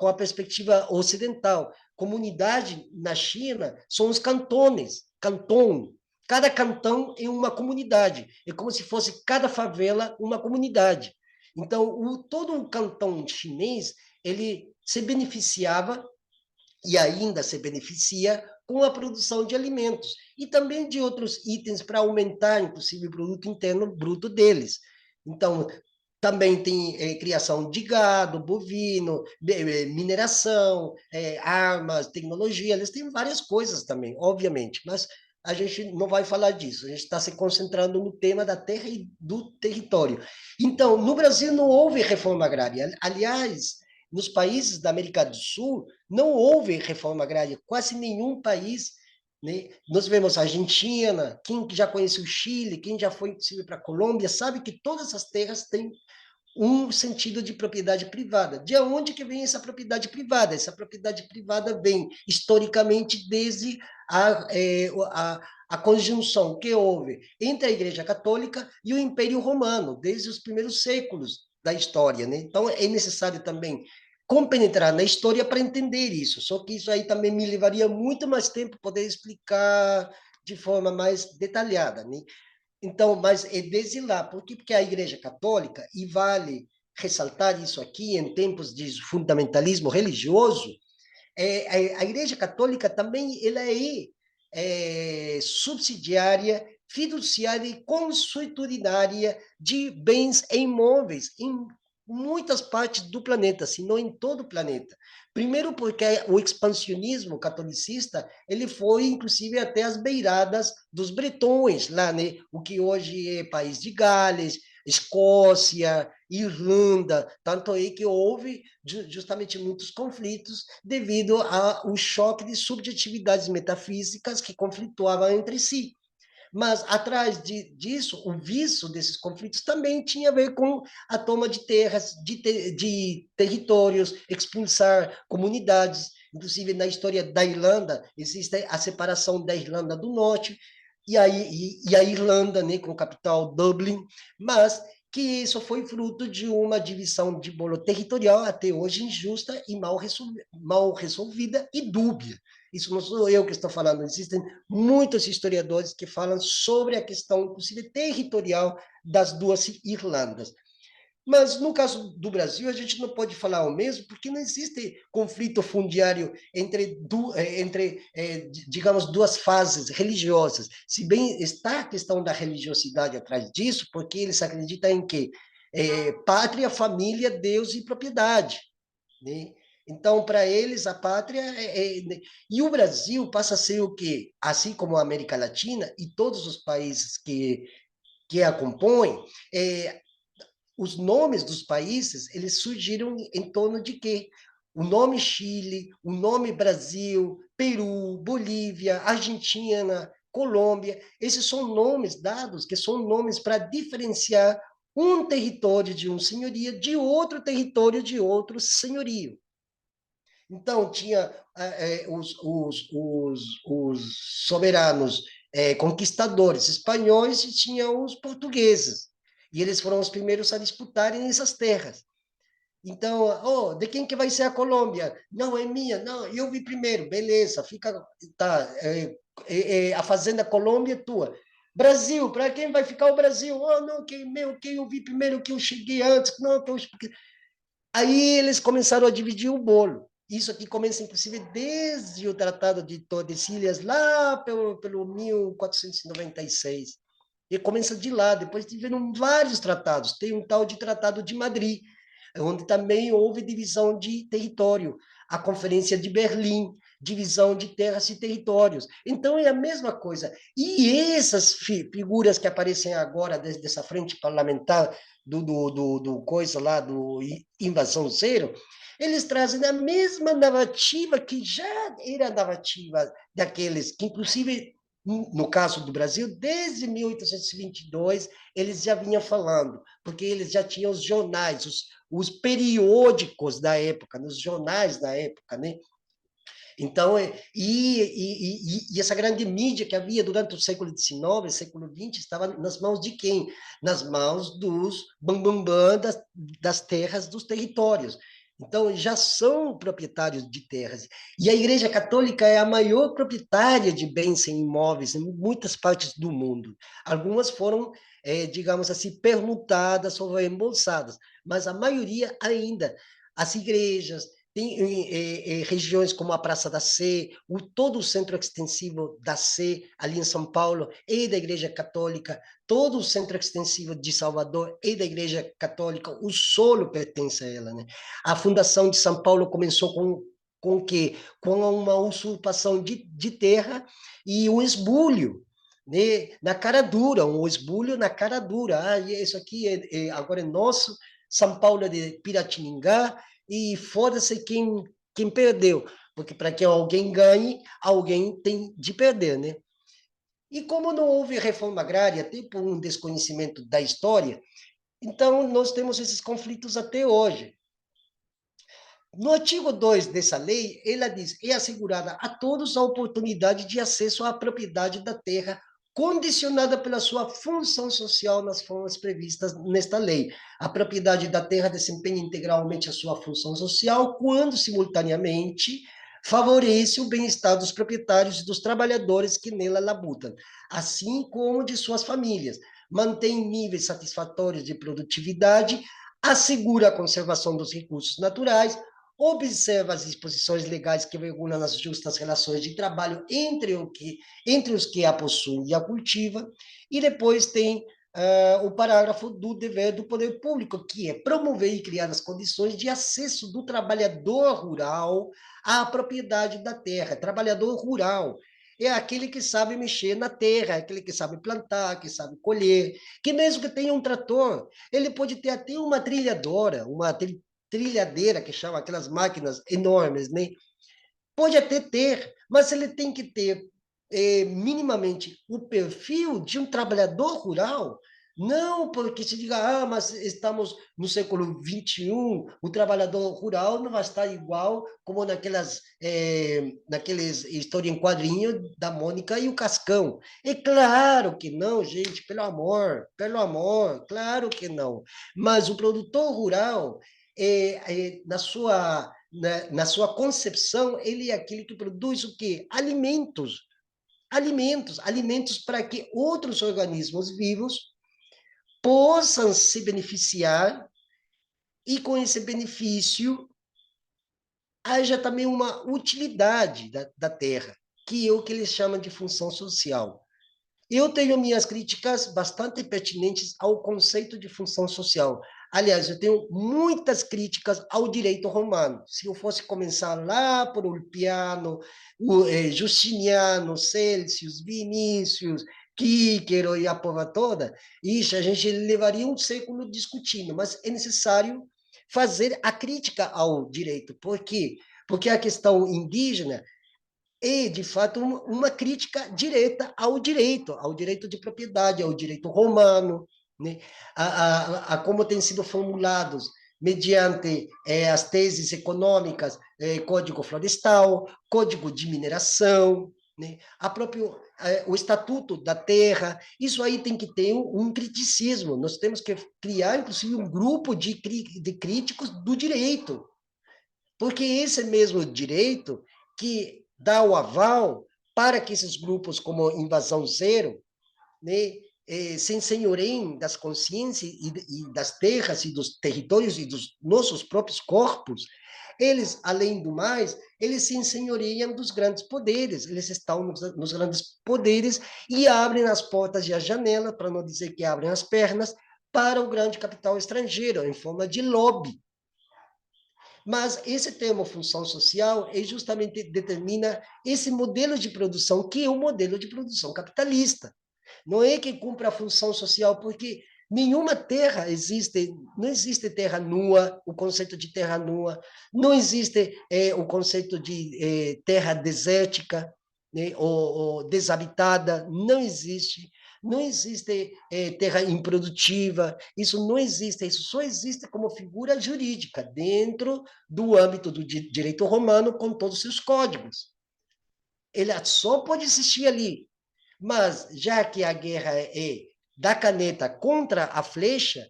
a perspectiva ocidental. Comunidade na China são os cantones, canton. Cada cantão é uma comunidade. É como se fosse cada favela uma comunidade. Então, todo o cantão chinês, ele se beneficiava e ainda se beneficia com a produção de alimentos e também de outros itens para aumentar, inclusive, o produto interno bruto deles. Então, também tem criação de gado, bovino, mineração, armas, tecnologia, eles têm várias coisas também, obviamente, mas a gente não vai falar disso, a gente está se concentrando no tema da terra e do território. Então, no Brasil não houve reforma agrária, aliás, nos países da América do Sul não houve reforma agrária, quase nenhum país, né? Nós vemos a Argentina, quem já conhece o Chile, quem já foi para a Colômbia, sabe que todas as terras têm um sentido de propriedade privada. De onde que vem essa propriedade privada? Essa propriedade privada vem, historicamente, desde a conjunção que houve entre a Igreja Católica e o Império Romano, desde os primeiros séculos da história, né? Então, é necessário também compenetrar na história para entender isso. Só que isso aí também me levaria muito mais tempo poder explicar de forma mais detalhada, né? Então, mas é desde lá, por quê? Porque a Igreja Católica, e vale ressaltar isso aqui em tempos de fundamentalismo religioso, a Igreja Católica também ela é subsidiária, fiduciária e consuetudinária de bens e imóveis em muitas partes do planeta, se não em todo o planeta. Primeiro porque o expansionismo catolicista, ele foi inclusive até as beiradas dos bretões, lá, né? O que hoje é País de Gales, Escócia, Irlanda, tanto aí que houve justamente muitos conflitos devido ao choque de subjetividades metafísicas que conflituavam entre si. Mas, atrás disso, o vício desses conflitos também tinha a ver com a toma de terras, de territórios, expulsar comunidades. Inclusive, na história da Irlanda, existe a separação da Irlanda do Norte e a Irlanda, né, com capital Dublin, mas que isso foi fruto de uma divisão de bolo territorial até hoje injusta e mal resolvida e dúbia. Isso não sou eu que estou falando, existem muitos historiadores que falam sobre a questão, inclusive, territorial das duas Irlandas. Mas, no caso do Brasil, a gente não pode falar o mesmo, porque não existe conflito fundiário entre digamos, duas fases religiosas. Se bem está a questão da religiosidade atrás disso, porque eles acreditam em quê? Pátria, família, Deus e propriedade, né? Então, para eles, a pátria E o Brasil passa a ser o quê? Assim como a América Latina e todos os países que a compõem, os nomes dos países, eles surgiram em torno de quê? O nome Chile, o nome Brasil, Peru, Bolívia, Argentina, Colômbia, esses são nomes dados, que são nomes para diferenciar um território de um senhorio de outro território de outro senhorio. Então, tinha os soberanos conquistadores espanhóis e tinha os portugueses. E eles foram os primeiros a disputarem essas terras. Então, de quem que vai ser a Colômbia? Não, é minha. Não, eu vi primeiro. Beleza, fica... Tá, a Fazenda Colômbia é tua. Brasil, para quem vai ficar o Brasil? Oh, não, quem eu vi primeiro, que eu cheguei antes. Não, Aí eles começaram a dividir o bolo. Isso aqui começa, inclusive, desde o Tratado de Tordesilhas, lá pelo 1496. E começa de lá, depois tiveram vários tratados. Tem um tal de Tratado de Madrid, onde também houve divisão de território. A Conferência de Berlim, divisão de terras e territórios. Então, é a mesma coisa. E essas figuras que aparecem agora, desde essa frente parlamentar, do coisa lá, do Invasão Zero, eles trazem a mesma narrativa que já era a narrativa daqueles que, inclusive, no caso do Brasil, desde 1822, eles já vinham falando, porque eles já tinham os jornais, os periódicos da época, nos jornais da época, né? Então, essa grande mídia que havia durante o século XIX, século XX, estava nas mãos de quem? Nas mãos dos bambambam das terras, dos territórios. Então, já são proprietários de terras. E a Igreja Católica é a maior proprietária de bens imóveis em muitas partes do mundo. Algumas foram, digamos assim, permutadas ou reembolsadas, mas a maioria ainda, as igrejas, tem regiões como a Praça da Sé, todo o centro extensivo da Sé, ali em São Paulo, é da Igreja Católica, todo o centro extensivo de Salvador é da Igreja Católica, o solo pertence a ela, né? A fundação de São Paulo começou com o quê? Com uma usurpação de terra e um esbulho, né? Na cara dura, um esbulho na cara dura. Isso aqui agora é nosso, São Paulo é de Piratininga, e foda-se quem perdeu, porque para que alguém ganhe, alguém tem de perder, né? E como não houve reforma agrária, até por um desconhecimento da história, então nós temos esses conflitos até hoje. No artigo 2 dessa lei, ela diz: é assegurada a todos a oportunidade de acesso à propriedade da terra, condicionada pela sua função social nas formas previstas nesta lei. A propriedade da terra desempenha integralmente a sua função social quando, simultaneamente, favorece o bem-estar dos proprietários e dos trabalhadores que nela labutam, assim como de suas famílias, mantém níveis satisfatórios de produtividade, assegura a conservação dos recursos naturais, observa as disposições legais que regulam as justas relações de trabalho entre os que a possuem e a cultivam, e depois tem o parágrafo do dever do poder público, que é promover e criar as condições de acesso do trabalhador rural à propriedade da terra. Trabalhador rural é aquele que sabe mexer na terra, aquele que sabe plantar, que sabe colher, que mesmo que tenha um trator, ele pode ter até uma trilhadora, uma trilhadeira, que chama aquelas máquinas enormes, né? Pode até ter, mas ele tem que ter minimamente o perfil de um trabalhador rural, não porque se diga, mas estamos no século XXI, o trabalhador rural não vai estar igual como naqueles história em quadrinho da Mônica e o Cascão. É claro que não, gente, pelo amor, claro que não. Mas o produtor rural, na sua concepção, ele é aquele que produz o quê? Alimentos para que outros organismos vivos possam se beneficiar e com esse benefício haja também uma utilidade da terra, que é o que eles chamam de função social. Eu tenho minhas críticas bastante pertinentes ao conceito de função social. Aliás, eu tenho muitas críticas ao direito romano. Se eu fosse começar lá por Ulpiano, Justiniano, Celsius, Vinícius, Quíquero e a porra toda, a gente levaria um século discutindo, mas é necessário fazer a crítica ao direito. Por quê? Porque a questão indígena é, de fato, uma crítica direta ao direito de propriedade, ao direito romano, né? a como têm sido formulados mediante as teses econômicas, Código Florestal, Código de Mineração, né? O Estatuto da Terra, isso aí tem que ter um criticismo, nós temos que criar, inclusive, um grupo de críticos do direito, porque esse mesmo direito que dá o aval para que esses grupos como Invasão Zero, né, se ensenhoreiem das consciências e das terras e dos territórios e dos nossos próprios corpos, eles, além do mais, eles se ensenhoreiam dos grandes poderes, eles estão nos grandes poderes e abrem as portas e as janelas, para não dizer que abrem as pernas, para o grande capital estrangeiro, em forma de lobby. Mas esse termo função social justamente determina esse modelo de produção, que é o modelo de produção capitalista. Não é que cumpra a função social, porque nenhuma terra existe, não existe terra nua, o conceito de terra nua, não existe o conceito de terra desértica, né, ou desabitada, não existe. Não existe terra improdutiva, isso não existe, isso só existe como figura jurídica, dentro do âmbito do direito romano, com todos os seus códigos. Ele só pode existir ali. Mas, já que a guerra é da caneta contra a flecha,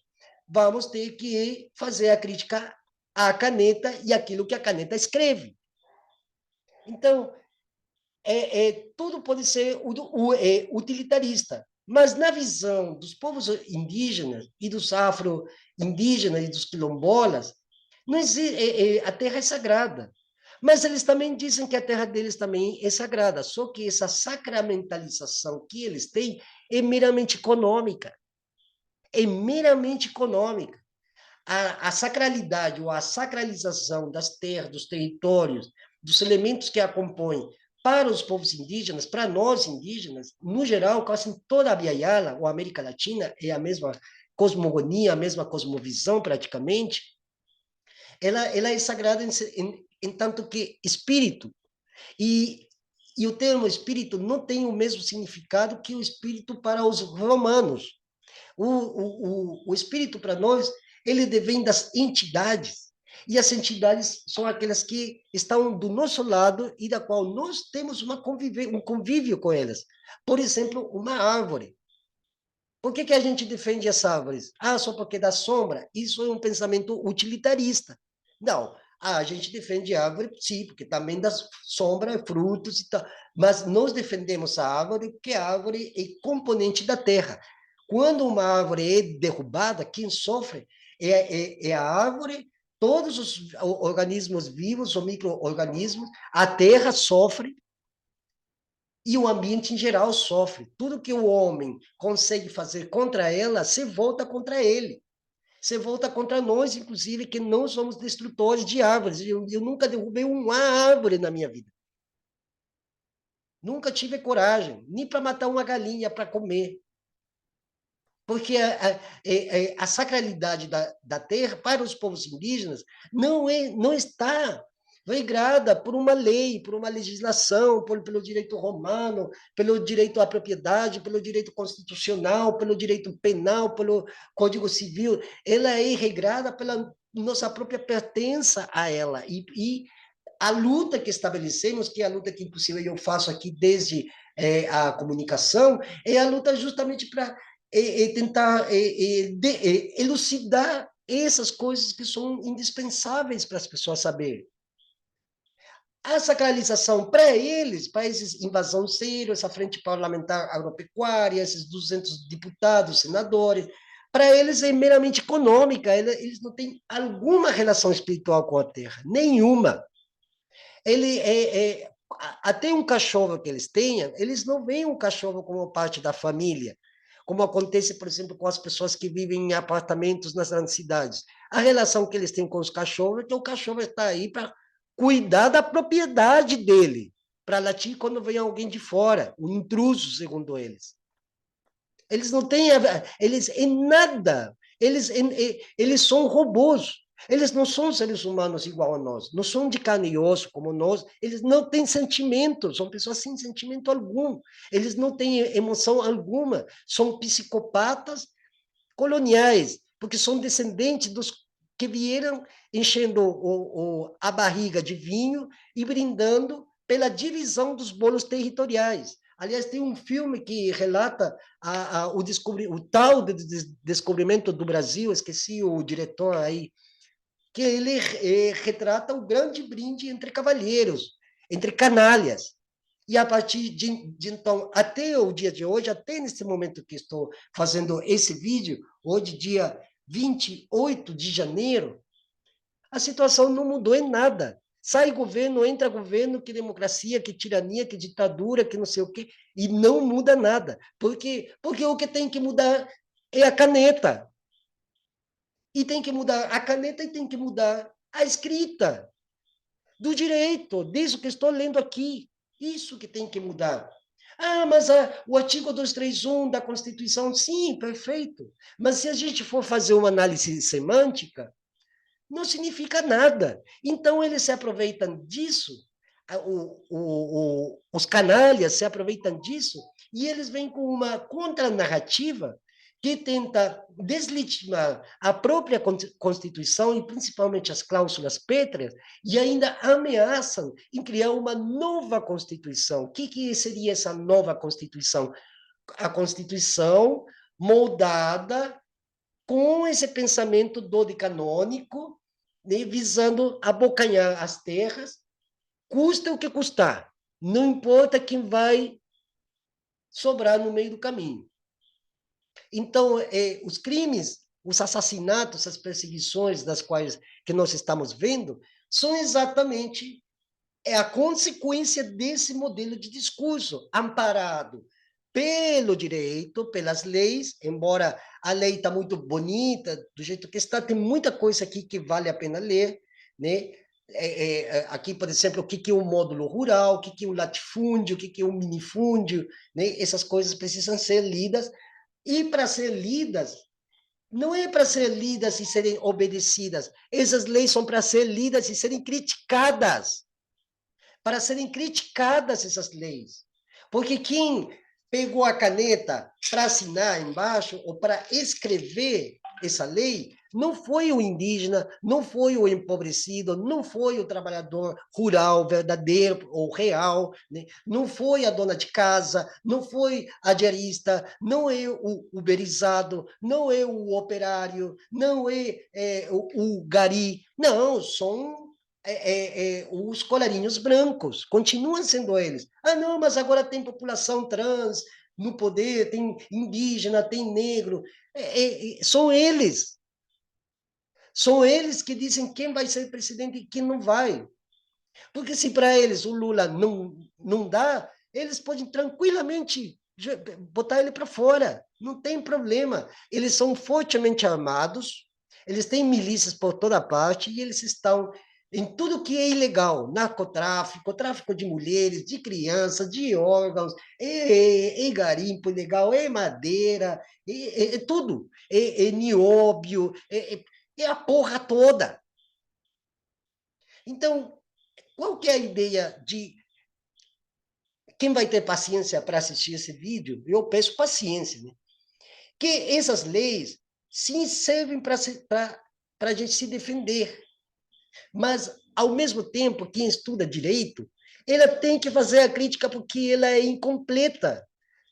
vamos ter que fazer a crítica à caneta e aquilo que a caneta escreve. Então, tudo pode ser utilitarista. Mas na visão dos povos indígenas e dos afro-indígenas e dos quilombolas, não existe, a terra é sagrada. Mas eles também dizem que a terra deles também é sagrada, só que essa sacramentalização que eles têm é meramente econômica. É meramente econômica. A sacralidade ou a sacralização das terras, dos territórios, dos elementos que a compõem, para os povos indígenas, para nós indígenas, no geral, quase toda a Biayala, ou América Latina, é a mesma cosmogonia, a mesma cosmovisão, praticamente, ela é sagrada em tanto que espírito. E o termo espírito não tem o mesmo significado que o espírito para os romanos. O espírito para nós, ele vem das entidades, e as entidades são aquelas que estão do nosso lado e da qual nós temos um convívio com elas. Por exemplo, uma árvore. Por que a gente defende as árvores? Só porque dá sombra? Isso é um pensamento utilitarista. Não, a gente defende a árvore, sim, porque também dá sombra, frutos e tal. Mas nós defendemos a árvore porque a árvore é componente da terra. Quando uma árvore é derrubada, quem sofre é a árvore, todos os organismos vivos ou micro-organismos, a terra sofre e o ambiente em geral sofre. Tudo que o homem consegue fazer contra ela, se volta contra ele. Se volta contra nós, inclusive, que não somos destrutores de árvores. Eu nunca derrubei uma árvore na minha vida. Nunca tive coragem, nem para matar uma galinha para comer. Porque a sacralidade da terra para os povos indígenas não está regrada por uma lei, por uma legislação, pelo direito romano, pelo direito à propriedade, pelo direito constitucional, pelo direito penal, pelo Código Civil. Ela é regrada pela nossa própria pertença a ela. E a luta que estabelecemos, que é a luta que, inclusive, eu faço aqui desde a comunicação, é a luta justamente para tentar elucidar essas coisas que são indispensáveis para as pessoas saberem. A sacralização para eles, para esses invasão zero, essa frente parlamentar agropecuária, esses 200 deputados, senadores, para eles é meramente econômica, eles não têm alguma relação espiritual com a terra, nenhuma. Até um cachorro que eles tenham, eles não veem um cachorro como parte da família, como acontece, por exemplo, com as pessoas que vivem em apartamentos nas grandes cidades. A relação que eles têm com os cachorros é que o cachorro está aí para cuidar da propriedade dele, para latir quando vem alguém de fora, um intruso, segundo eles. Eles não têm, eles em nada, eles são robôs. Eles não são seres humanos igual a nós, não são de carne e osso como nós, eles não têm sentimento, são pessoas sem sentimento algum, eles não têm emoção alguma, são psicopatas coloniais, porque são descendentes dos que vieram enchendo a barriga de vinho e brindando pela divisão dos bolos territoriais. Aliás, tem um filme que relata o tal descobrimento do Brasil, esqueci o diretor aí, que ele retrata o grande brinde entre cavalheiros, entre canalhas. E a partir de então, até o dia de hoje, até nesse momento que estou fazendo esse vídeo, hoje, dia 28 de janeiro, a situação não mudou em nada. Sai governo, entra governo, que democracia, que tirania, que ditadura, que não sei o quê, e não muda nada. Porque o que tem que mudar é a caneta. E tem que mudar a caneta e tem que mudar a escrita do direito, disso que estou lendo aqui. Isso que tem que mudar. Ah, mas o artigo 231 da Constituição, sim, perfeito. Mas se a gente for fazer uma análise semântica, não significa nada. Então, eles se aproveitam disso, os canalhas se aproveitam disso, e eles vêm com uma contranarrativa que tenta deslegitimar a própria Constituição e principalmente as cláusulas pétreas, e ainda ameaçam em criar uma nova Constituição. O que seria essa nova Constituição? A Constituição moldada com esse pensamento dodecanônico, né, visando abocanhar as terras, custa o que custar. Não importa quem vai sobrar no meio do caminho. Então, os crimes, os assassinatos, as perseguições das quais que nós estamos vendo, são exatamente a consequência desse modelo de discurso, amparado pelo direito, pelas leis, embora a lei está muito bonita, do jeito que está, tem muita coisa aqui que vale a pena ler, né? Aqui, por exemplo, o que é um módulo rural, o que é um latifúndio, o que é um minifúndio, né? Essas coisas precisam ser lidas, e para ser lidas, não é para ser lidas e serem obedecidas, essas leis são para ser lidas e serem criticadas, para serem criticadas essas leis, porque quem pegou a caneta para assinar embaixo, ou para escrever essa lei, não foi o indígena, não foi o empobrecido, não foi o trabalhador rural, verdadeiro ou real, né? Não foi a dona de casa, não foi a diarista, não é o uberizado, não é o operário, não é, o gari, não, são os colarinhos brancos, continuam sendo eles. Ah, não, mas agora tem população trans no poder, tem indígena, tem negro. São eles. São eles que dizem quem vai ser presidente e quem não vai. Porque se para eles o Lula não dá, eles podem tranquilamente botar ele para fora. Não tem problema. Eles são fortemente armados, eles têm milícias por toda parte e eles estão em tudo que é ilegal, narcotráfico, tráfico de mulheres, de crianças, de órgãos, garimpo ilegal, madeira, tudo, nióbio, a porra toda. Então, qual que é a ideia de... Quem vai ter paciência para assistir esse vídeo, eu peço paciência, né? Que essas leis, sim, servem para a gente se defender. Mas, ao mesmo tempo, quem estuda direito, ela tem que fazer a crítica porque ela é incompleta.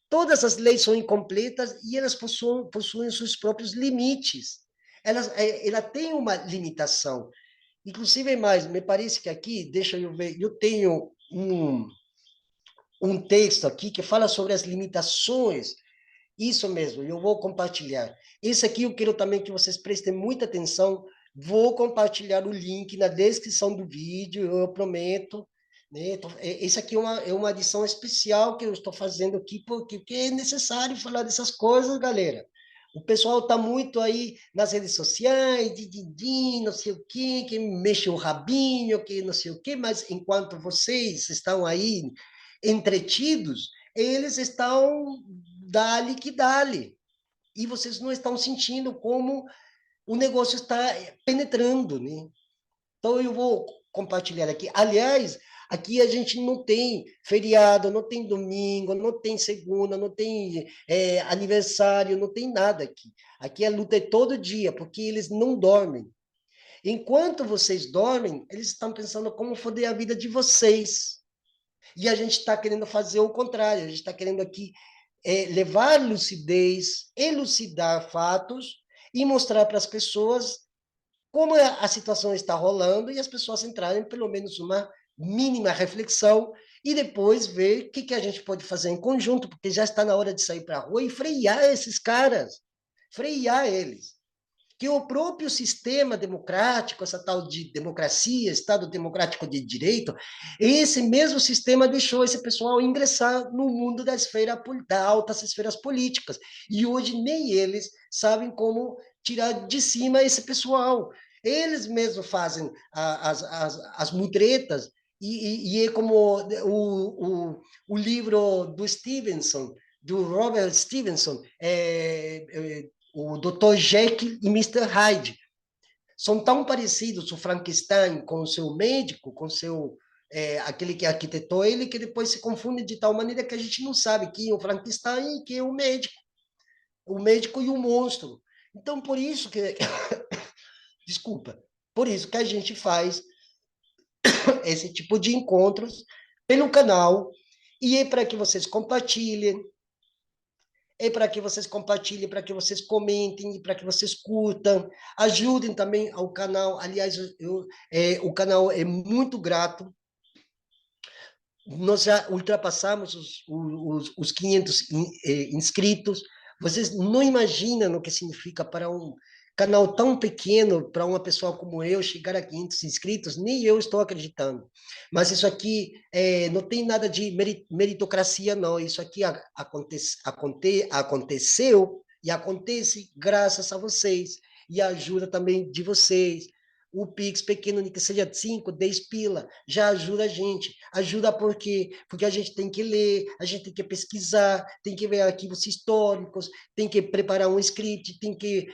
Todas as leis são incompletas e elas possuem seus próprios limites. Ela tem uma limitação. Inclusive, mais, me parece que aqui, deixa eu ver, eu tenho um texto aqui que fala sobre as limitações. Isso mesmo, eu vou compartilhar. Isso aqui eu quero também que vocês prestem muita atenção. Vou compartilhar o link na descrição do vídeo, eu prometo. Né? Esse aqui é uma edição especial que eu estou fazendo aqui, porque é necessário falar dessas coisas, galera. O pessoal está muito aí nas redes sociais, não sei o quê, que mexe o rabinho, que não sei o quê, mas enquanto vocês estão aí entretidos, eles estão dali que dali. E vocês não estão sentindo como o negócio está penetrando, né? Então, eu vou compartilhar aqui. Aliás, aqui a gente não tem feriado, não tem domingo, não tem segunda, não tem aniversário, não tem nada aqui. Aqui a luta é todo dia, porque eles não dormem. Enquanto vocês dormem, eles estão pensando como foder a vida de vocês. E a gente está querendo fazer o contrário, a gente está querendo aqui levar lucidez, elucidar fatos e mostrar para as pessoas como a situação está rolando e as pessoas entrarem pelo menos uma mínima reflexão e depois ver o que a gente pode fazer em conjunto, porque já está na hora de sair para a rua e frear esses caras, frear eles. Que o próprio sistema democrático, essa tal de democracia, Estado democrático de direito, esse mesmo sistema deixou esse pessoal ingressar no mundo da altas esferas políticas. E hoje nem eles sabem como tirar de cima esse pessoal. Eles mesmos fazem as mutretas, e é como o livro do Stevenson, do Robert Stevenson, o Dr. Jekyll e Mr. Hyde. São tão parecidos o Frankenstein com o seu médico, com aquele que arquitetou ele, que depois se confunde de tal maneira que a gente não sabe quem é o Frankenstein e quem é o médico e o monstro. Então, por isso que... Desculpa. Por isso que a gente faz esse tipo de encontros pelo canal, e é para que vocês compartilhem, para que vocês comentem, para que vocês curtam, ajudem também ao canal. Aliás, o canal é muito grato. Nós já ultrapassamos os 500 inscritos. Vocês não imaginam o que significa para um canal tão pequeno, para uma pessoa como eu chegar a 500 inscritos, nem eu estou acreditando. Mas isso aqui não tem nada de meritocracia, não. Isso aqui aconteceu e acontece graças a vocês e a ajuda também de vocês. O Pix pequeno, nem que seja 5, 10 pila, já ajuda a gente. Ajuda por quê? Porque a gente tem que ler, a gente tem que pesquisar, tem que ver arquivos históricos, tem que preparar um script, tem que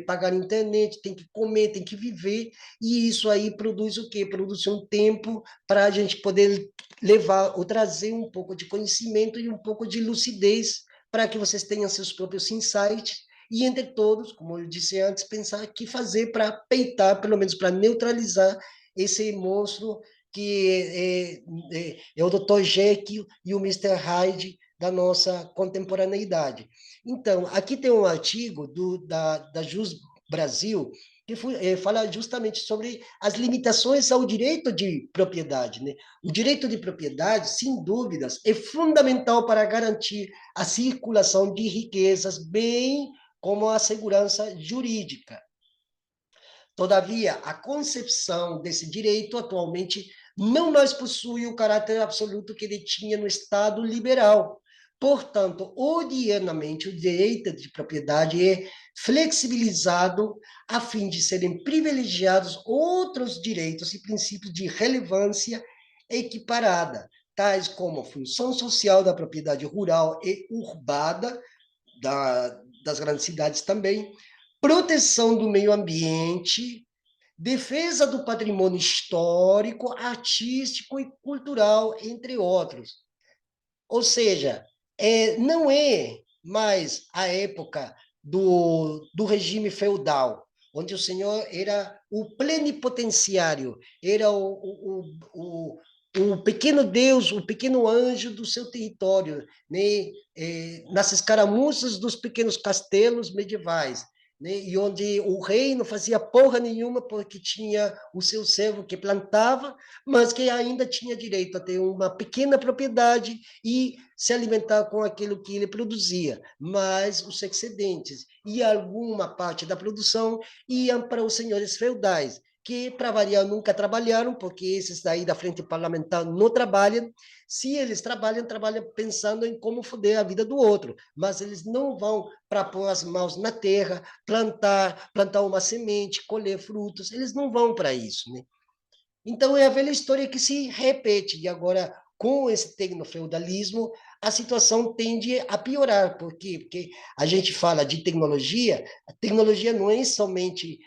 pagar a internet, tem que comer, tem que viver. E isso aí produz o quê? Produz um tempo para a gente poder levar ou trazer um pouco de conhecimento e um pouco de lucidez para que vocês tenham seus próprios insights. E entre todos, como eu disse antes, pensar o que fazer para peitar, pelo menos para neutralizar esse monstro que é o Dr. Jekyll e o Mr. Hyde da nossa contemporaneidade. Então, aqui tem um artigo da Jus Brasil, que fala justamente sobre as limitações ao direito de propriedade, né? O direito de propriedade, sem dúvidas, é fundamental para garantir a circulação de riquezas, bem como a segurança jurídica. Todavia, a concepção desse direito atualmente não mais possui o caráter absoluto que ele tinha no Estado liberal. Portanto, odiernamente, o direito de propriedade é flexibilizado a fim de serem privilegiados outros direitos e princípios de relevância equiparada, tais como a função social da propriedade rural e urbana, das grandes cidades também, proteção do meio ambiente, defesa do patrimônio histórico, artístico e cultural, entre outros. Ou seja, não é mais a época do regime feudal, onde o senhor era o plenipotenciário, era o pequeno Deus, o pequeno anjo do seu território, né? Nas escaramuças dos pequenos castelos medievais, né? E onde o rei não fazia porra nenhuma porque tinha o seu servo que plantava, mas que ainda tinha direito a ter uma pequena propriedade e se alimentar com aquilo que ele produzia, mas os excedentes e alguma parte da produção iam para os senhores feudais, que, para variar, nunca trabalharam, porque esses daí da frente parlamentar não trabalham. Se eles trabalham, trabalham pensando em como foder a vida do outro, mas eles não vão para pôr as mãos na terra, plantar uma semente, colher frutos, eles não vão para isso, né? Então, é a velha história que se repete, e agora, com esse tecnofeudalismo, a situação tende a piorar. Por quê? Porque a gente fala de tecnologia, a tecnologia não é somente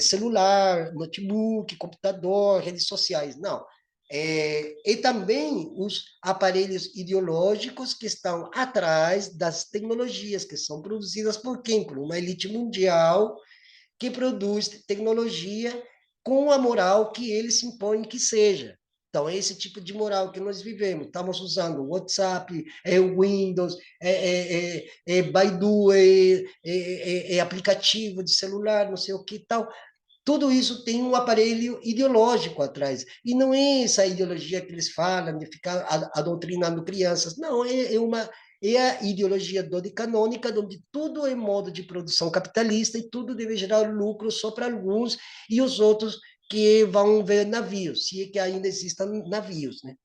celular, notebook, computador, redes sociais, não. E também os aparelhos ideológicos que estão atrás das tecnologias que são produzidas por quem? Por uma elite mundial que produz tecnologia com a moral que eles se impõem que seja. Então, é esse tipo de moral que nós vivemos. Estamos usando o WhatsApp, o Windows, Baidu, aplicativo de celular, não sei o que tal. Tudo isso tem um aparelho ideológico atrás. E não é essa ideologia que eles falam de ficar adoctrinando crianças. Não, é a ideologia dodicanônica, onde tudo é modo de produção capitalista e tudo deve gerar lucro só para alguns e os outros que vão ver navios, se é que ainda existam navios, né?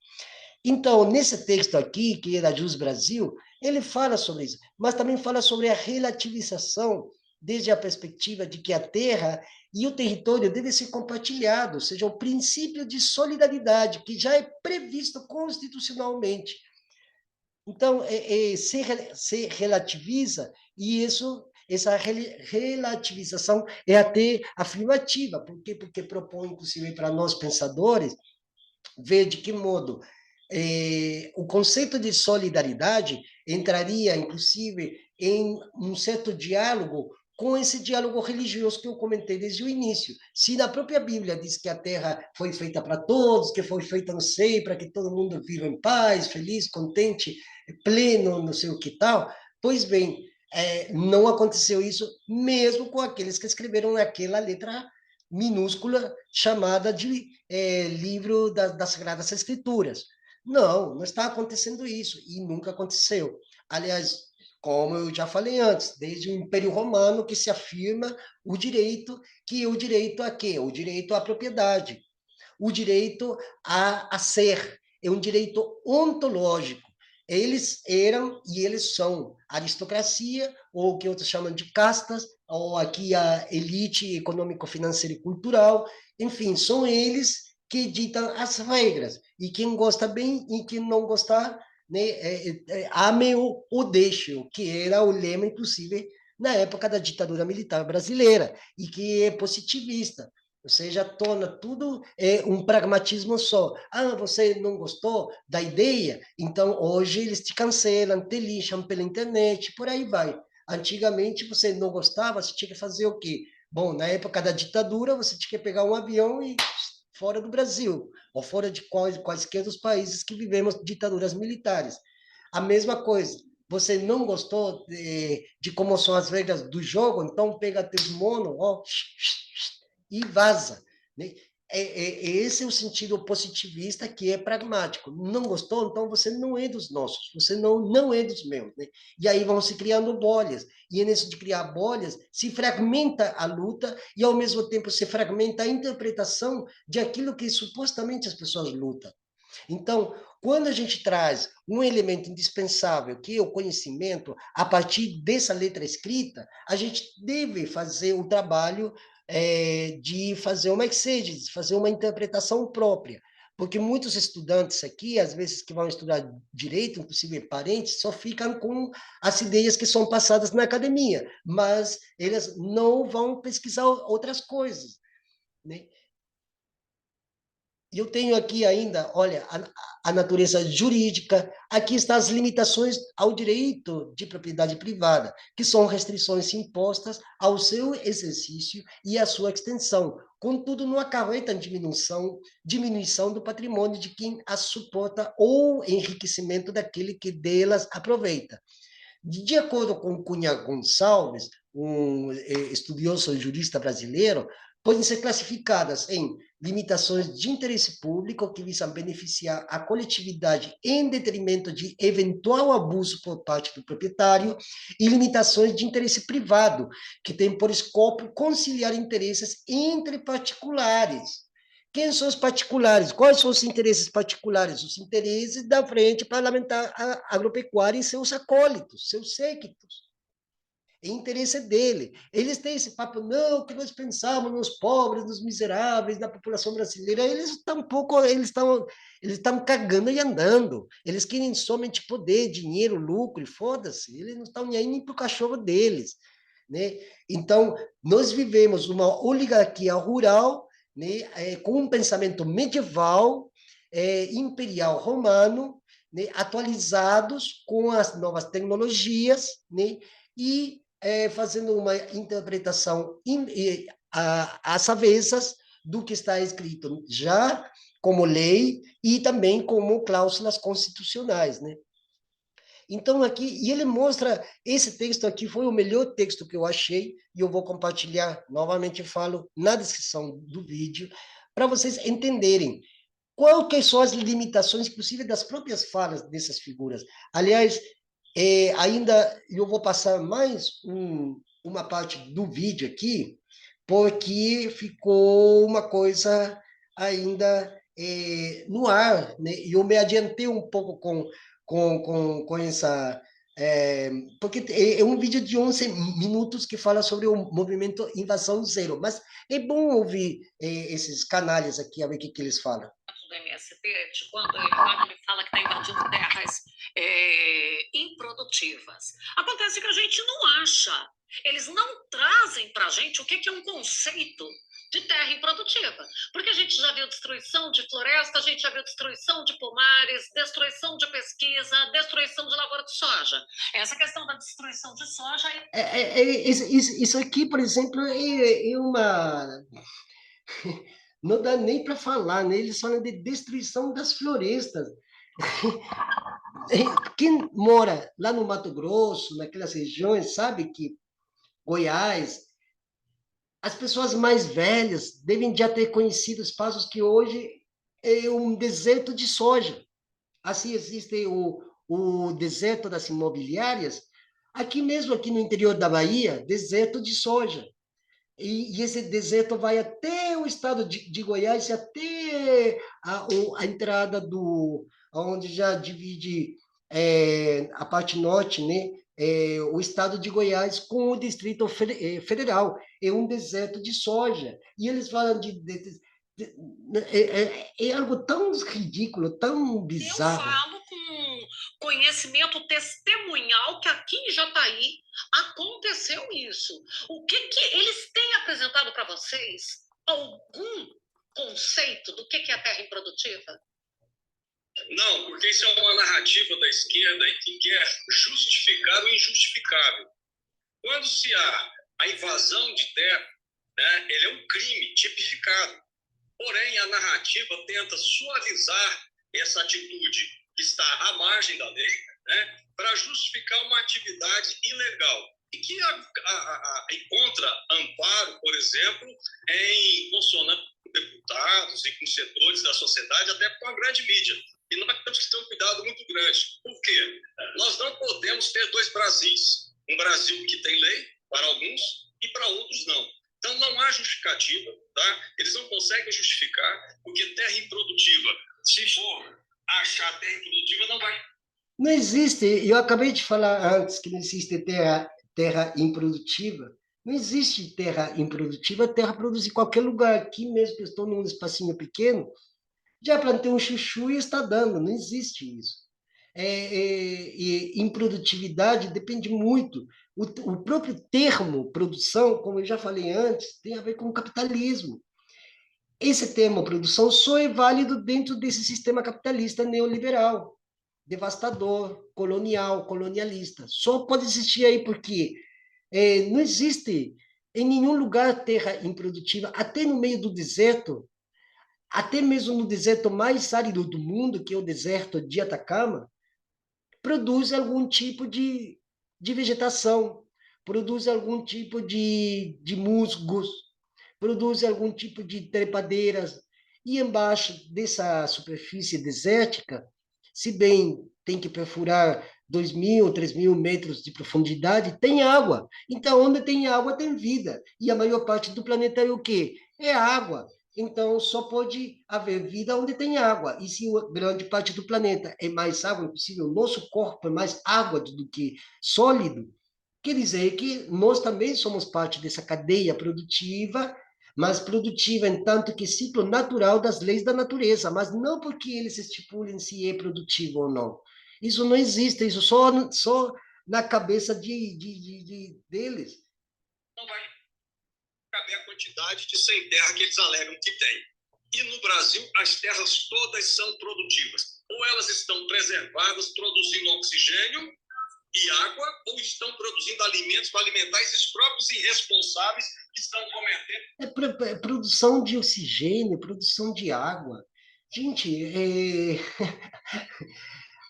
Então, nesse texto aqui, que é da Jus Brasil, ele fala sobre isso, mas também fala sobre a relativização desde a perspectiva de que a terra e o território devem ser compartilhados, ou seja, o princípio de solidariedade, que já é previsto constitucionalmente. Então, se relativiza, e essa relativização é até afirmativa. Por quê? Porque propõe, inclusive, para nós pensadores, ver de que modo o conceito de solidariedade entraria, inclusive, em um certo diálogo com esse diálogo religioso que eu comentei desde o início. Se na própria Bíblia diz que a terra foi feita para todos, que foi feita, não sei, para que todo mundo viva em paz, feliz, contente, pleno, não sei o que tal, pois bem, não aconteceu isso mesmo com aqueles que escreveram aquela letra minúscula chamada de livro das Sagradas Escrituras. Não está acontecendo isso, e nunca aconteceu. Aliás, como eu já falei antes, desde o Império Romano que se afirma o direito, que é o direito a quê? O direito à propriedade, o direito a ser, é um direito ontológico. Eles eram e eles são aristocracia, ou o que outros chamam de castas, ou aqui a elite econômico-financeira e cultural, enfim, são eles que ditam as regras, e quem gosta bem e quem não gostar, né, ame-o ou deixe-o, que era o lema, inclusive, na época da ditadura militar brasileira, e que é positivista, ou seja, torna tudo um pragmatismo só. Ah, você não gostou da ideia? Então, hoje eles te cancelam, te lixam pela internet, por aí vai. Antigamente, você não gostava, você tinha que fazer o quê? Bom, na época da ditadura, você tinha que pegar um avião e fora do Brasil, ou fora de quaisquer dos países que vivemos ditaduras militares. A mesma coisa, você não gostou de como são as regras do jogo, então pega teus monos, ó, e vaza, né? Esse é o sentido positivista, que é pragmático. Não gostou? Então você não é dos nossos, você não é dos meus, né? E aí vão se criando bolhas, e nisso de criar bolhas, se fragmenta a luta e, ao mesmo tempo, se fragmenta a interpretação de aquilo que supostamente as pessoas lutam. Então, quando a gente traz um elemento indispensável, que é o conhecimento, a partir dessa letra escrita, a gente deve fazer o trabalho de fazer uma exégese, de fazer uma interpretação própria. Porque muitos estudantes aqui, às vezes que vão estudar direito, inclusive parentes, só ficam com as ideias que são passadas na academia, mas eles não vão pesquisar outras coisas. né? E eu tenho aqui ainda, olha, a natureza jurídica, aqui estão as limitações ao direito de propriedade privada, que são restrições impostas ao seu exercício e à sua extensão. Contudo, não acarreta diminuição do patrimônio de quem as suporta ou enriquecimento daquele que delas aproveita. De acordo com Cunha Gonçalves, um estudioso jurista brasileiro, podem ser classificadas em limitações de interesse público que visam beneficiar a coletividade em detrimento de eventual abuso por parte do proprietário e limitações de interesse privado, que têm por escopo conciliar interesses entre particulares. Quem são os particulares? Quais são os interesses particulares? Os interesses da Frente Parlamentar Agropecuária e seus acólitos, seus séquitos. É interesse dele. Eles têm esse papo, não, que nós pensamos nos pobres, nos miseráveis, da população brasileira. Eles tampouco, eles estão cagando e andando. Eles querem somente poder, dinheiro, lucro, e foda-se. Eles não estão nem aí nem para o cachorro deles, né? Então, nós vivemos uma oligarquia rural, né, com um pensamento medieval, imperial romano, né, atualizados com as novas tecnologias, né, e fazendo uma interpretação às avessas do que está escrito já como lei e também como cláusulas constitucionais, né? Então, aqui, e ele mostra, esse texto aqui foi o melhor texto que eu achei, e eu vou compartilhar, novamente falo, na descrição do vídeo, para vocês entenderem qual que são as limitações, inclusive, das próprias falas dessas figuras. Aliás, ainda eu vou passar mais uma parte do vídeo aqui, porque ficou uma coisa ainda no ar, né? E eu me adiantei um pouco com essa... porque é um vídeo de 11 minutos que fala sobre o movimento Invasão Zero, mas é bom ouvir esses canalhas aqui, a ver o que eles falam. Do MST, quando ele fala que está invadindo terras improdutivas. Acontece que a gente não acha. Eles não trazem para a gente o que é um conceito de terra improdutiva. Porque a gente já viu destruição de floresta, a gente já viu destruição de pomares, destruição de pesquisa, destruição de lavoura de soja. Essa questão da destruição de soja... Isso aqui, por exemplo, é uma... Não dá nem para falar, né? Eles falam de destruição das florestas. Quem mora lá no Mato Grosso, naquelas regiões, sabe que Goiás, as pessoas mais velhas devem já ter conhecido espaços que hoje é um deserto de soja. Assim existe o deserto das imobiliárias, aqui mesmo, aqui no interior da Bahia, deserto de soja. E esse deserto vai até o estado de Goiás, e até a entrada onde já divide a parte norte, né? O estado de Goiás com o Distrito Federal. É um deserto de soja. E eles falam é algo tão ridículo, tão bizarro. Eu falo com conhecimento testemunhal que aqui em Jataí aconteceu isso. O que eles têm apresentado para vocês? Algum conceito do que é a terra improdutiva? Não, porque isso é uma narrativa da esquerda que quer justificar o injustificável. Quando se há a invasão de terra, né, ele é um crime tipificado. Porém, a narrativa tenta suavizar essa atitude que está à margem da lei, né, para justificar uma atividade ilegal e que encontra amparo, por exemplo, em consonância com deputados e com setores da sociedade, até com a grande mídia. E nós temos que ter um cuidado muito grande. Por quê? Nós não podemos ter dois Brasis. Um Brasil que tem lei para alguns e para outros não. Então, não há justificativa, tá? Eles não conseguem justificar, porque terra improdutiva, se for achar terra improdutiva, não vai. Não existe, eu acabei de falar antes que não existe terra improdutiva. Não existe terra improdutiva, terra produz em qualquer lugar. Aqui mesmo, que eu estou num espacinho pequeno, já plantei um chuchu e está dando, não existe isso. Improdutividade depende muito. O próprio termo produção, como eu já falei antes, tem a ver com o capitalismo. Esse termo produção só é válido dentro desse sistema capitalista neoliberal, devastador, colonial, colonialista. Só pode existir aí porque não existe em nenhum lugar terra improdutiva, até no meio do deserto, até mesmo no deserto mais árido do mundo, que é o deserto de Atacama, produz algum tipo de vegetação, produz algum tipo de musgos, produz algum tipo de trepadeiras. E embaixo dessa superfície desértica, se bem tem que perfurar 2.000, 3.000 metros de profundidade, tem água. Então, onde tem água, tem vida. E a maior parte do planeta é o quê? É água. Então, só pode haver vida onde tem água. E se grande parte do planeta é mais água, inclusive o nosso corpo é mais água do que sólido, quer dizer que nós também somos parte dessa cadeia produtiva, mas produtiva em tanto que ciclo natural das leis da natureza, mas não porque eles estipulem se é produtivo ou não. Isso não existe, isso só na cabeça deles. Não vai caber a quantidade de sem terra que eles alegam que tem. E no Brasil, as terras todas são produtivas. Ou elas estão preservadas, produzindo oxigênio e água, ou estão produzindo alimentos para alimentar esses próprios irresponsáveis que estão cometendo. Produção de oxigênio, produção de água. Gente,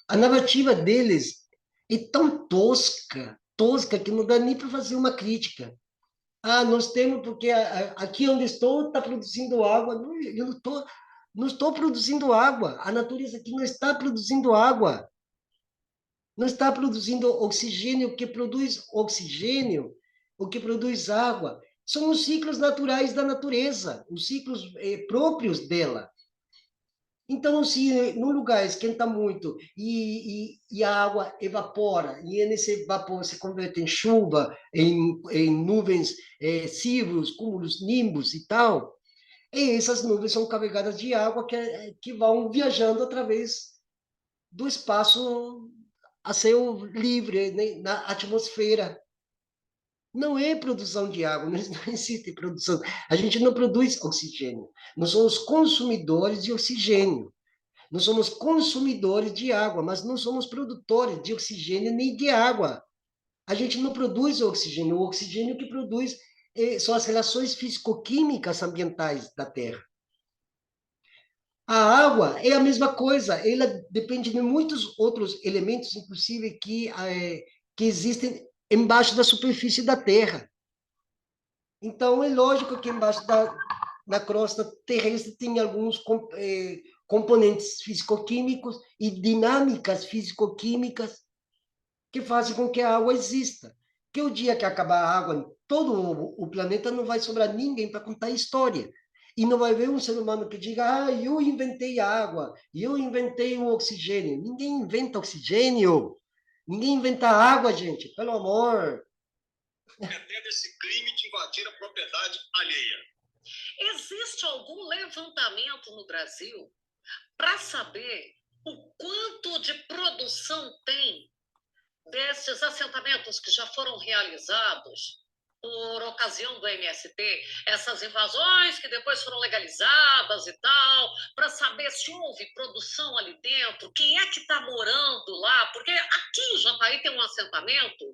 a narrativa deles é tão tosca que não dá nem para fazer uma crítica. Ah, nós temos, porque aqui onde estou está produzindo água. Não, eu não estou produzindo água. A natureza aqui não está produzindo água. Não está produzindo oxigênio. O que produz oxigênio, o que produz água, são os ciclos naturais da natureza, os ciclos próprios dela. Então, se no lugar esquenta muito e a água evapora, e nesse vapor se converte em chuva, em nuvens, cirros, cúmulos, nimbos e tal, e essas nuvens são carregadas de água que vão viajando através do espaço a céu livre, né, na atmosfera. Não é produção de água, não existe produção. A gente não produz oxigênio. Nós somos consumidores de oxigênio. Nós somos consumidores de água, mas não somos produtores de oxigênio nem de água. A gente não produz oxigênio. O oxigênio que produz são as relações físico-químicas ambientais da Terra. A água é a mesma coisa. Ela depende de muitos outros elementos, inclusive, que existem embaixo da superfície da Terra. Então, é lógico que embaixo da crosta terrestre tem alguns componentes físico-químicos e dinâmicas físico-químicas que fazem com que a água exista. Que o dia que acabar a água em todo o planeta, não vai sobrar ninguém para contar a história. E não vai haver um ser humano que diga, ah, eu inventei a água, eu inventei o oxigênio. Ninguém inventa oxigênio. Ninguém inventa água, gente, pelo amor. Cometendo esse crime de invadir a propriedade alheia. Existe algum levantamento no Brasil para saber o quanto de produção tem desses assentamentos que já foram realizados por ocasião do MST, essas invasões que depois foram legalizadas e tal, para saber se houve produção ali dentro, quem é que está morando lá, porque aqui em Jataí tem um assentamento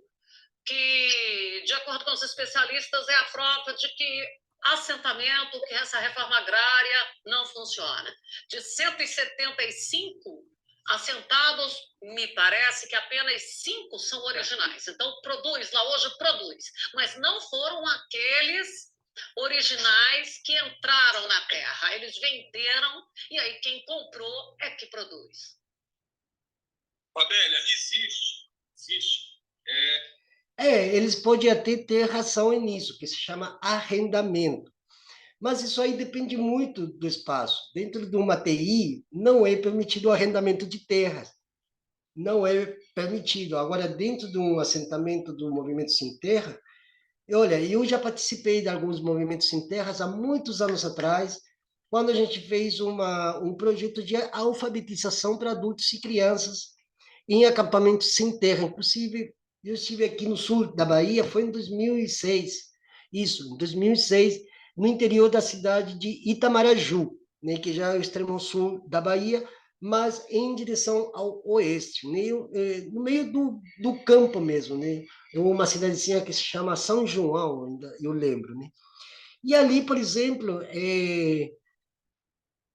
que, de acordo com os especialistas, é a prova de que assentamento, que essa reforma agrária não funciona. De 175 assentados, me parece que apenas 5 são originais. Então, produz, lá hoje produz. Mas não foram aqueles originais que entraram na terra. Eles venderam e aí quem comprou é que produz. Fabélia, existe. Eles podem até ter razão nisso, que se chama arrendamento. Mas isso aí depende muito do espaço. Dentro de uma TI, não é permitido o arrendamento de terras. Não é permitido. Agora, dentro de um assentamento do Movimento Sem Terra, olha, eu já participei de alguns movimentos sem terras há muitos anos atrás, quando a gente fez um projeto de alfabetização para adultos e crianças em acampamentos sem terra. Inclusive, eu estive aqui no sul da Bahia, foi em 2006. Isso, em 2006, no interior da cidade de Itamaraju, né, que já é o extremo sul da Bahia, mas em direção ao oeste, né, no meio do campo mesmo, né, uma cidadezinha que se chama São João, ainda eu lembro, né. E ali, por exemplo,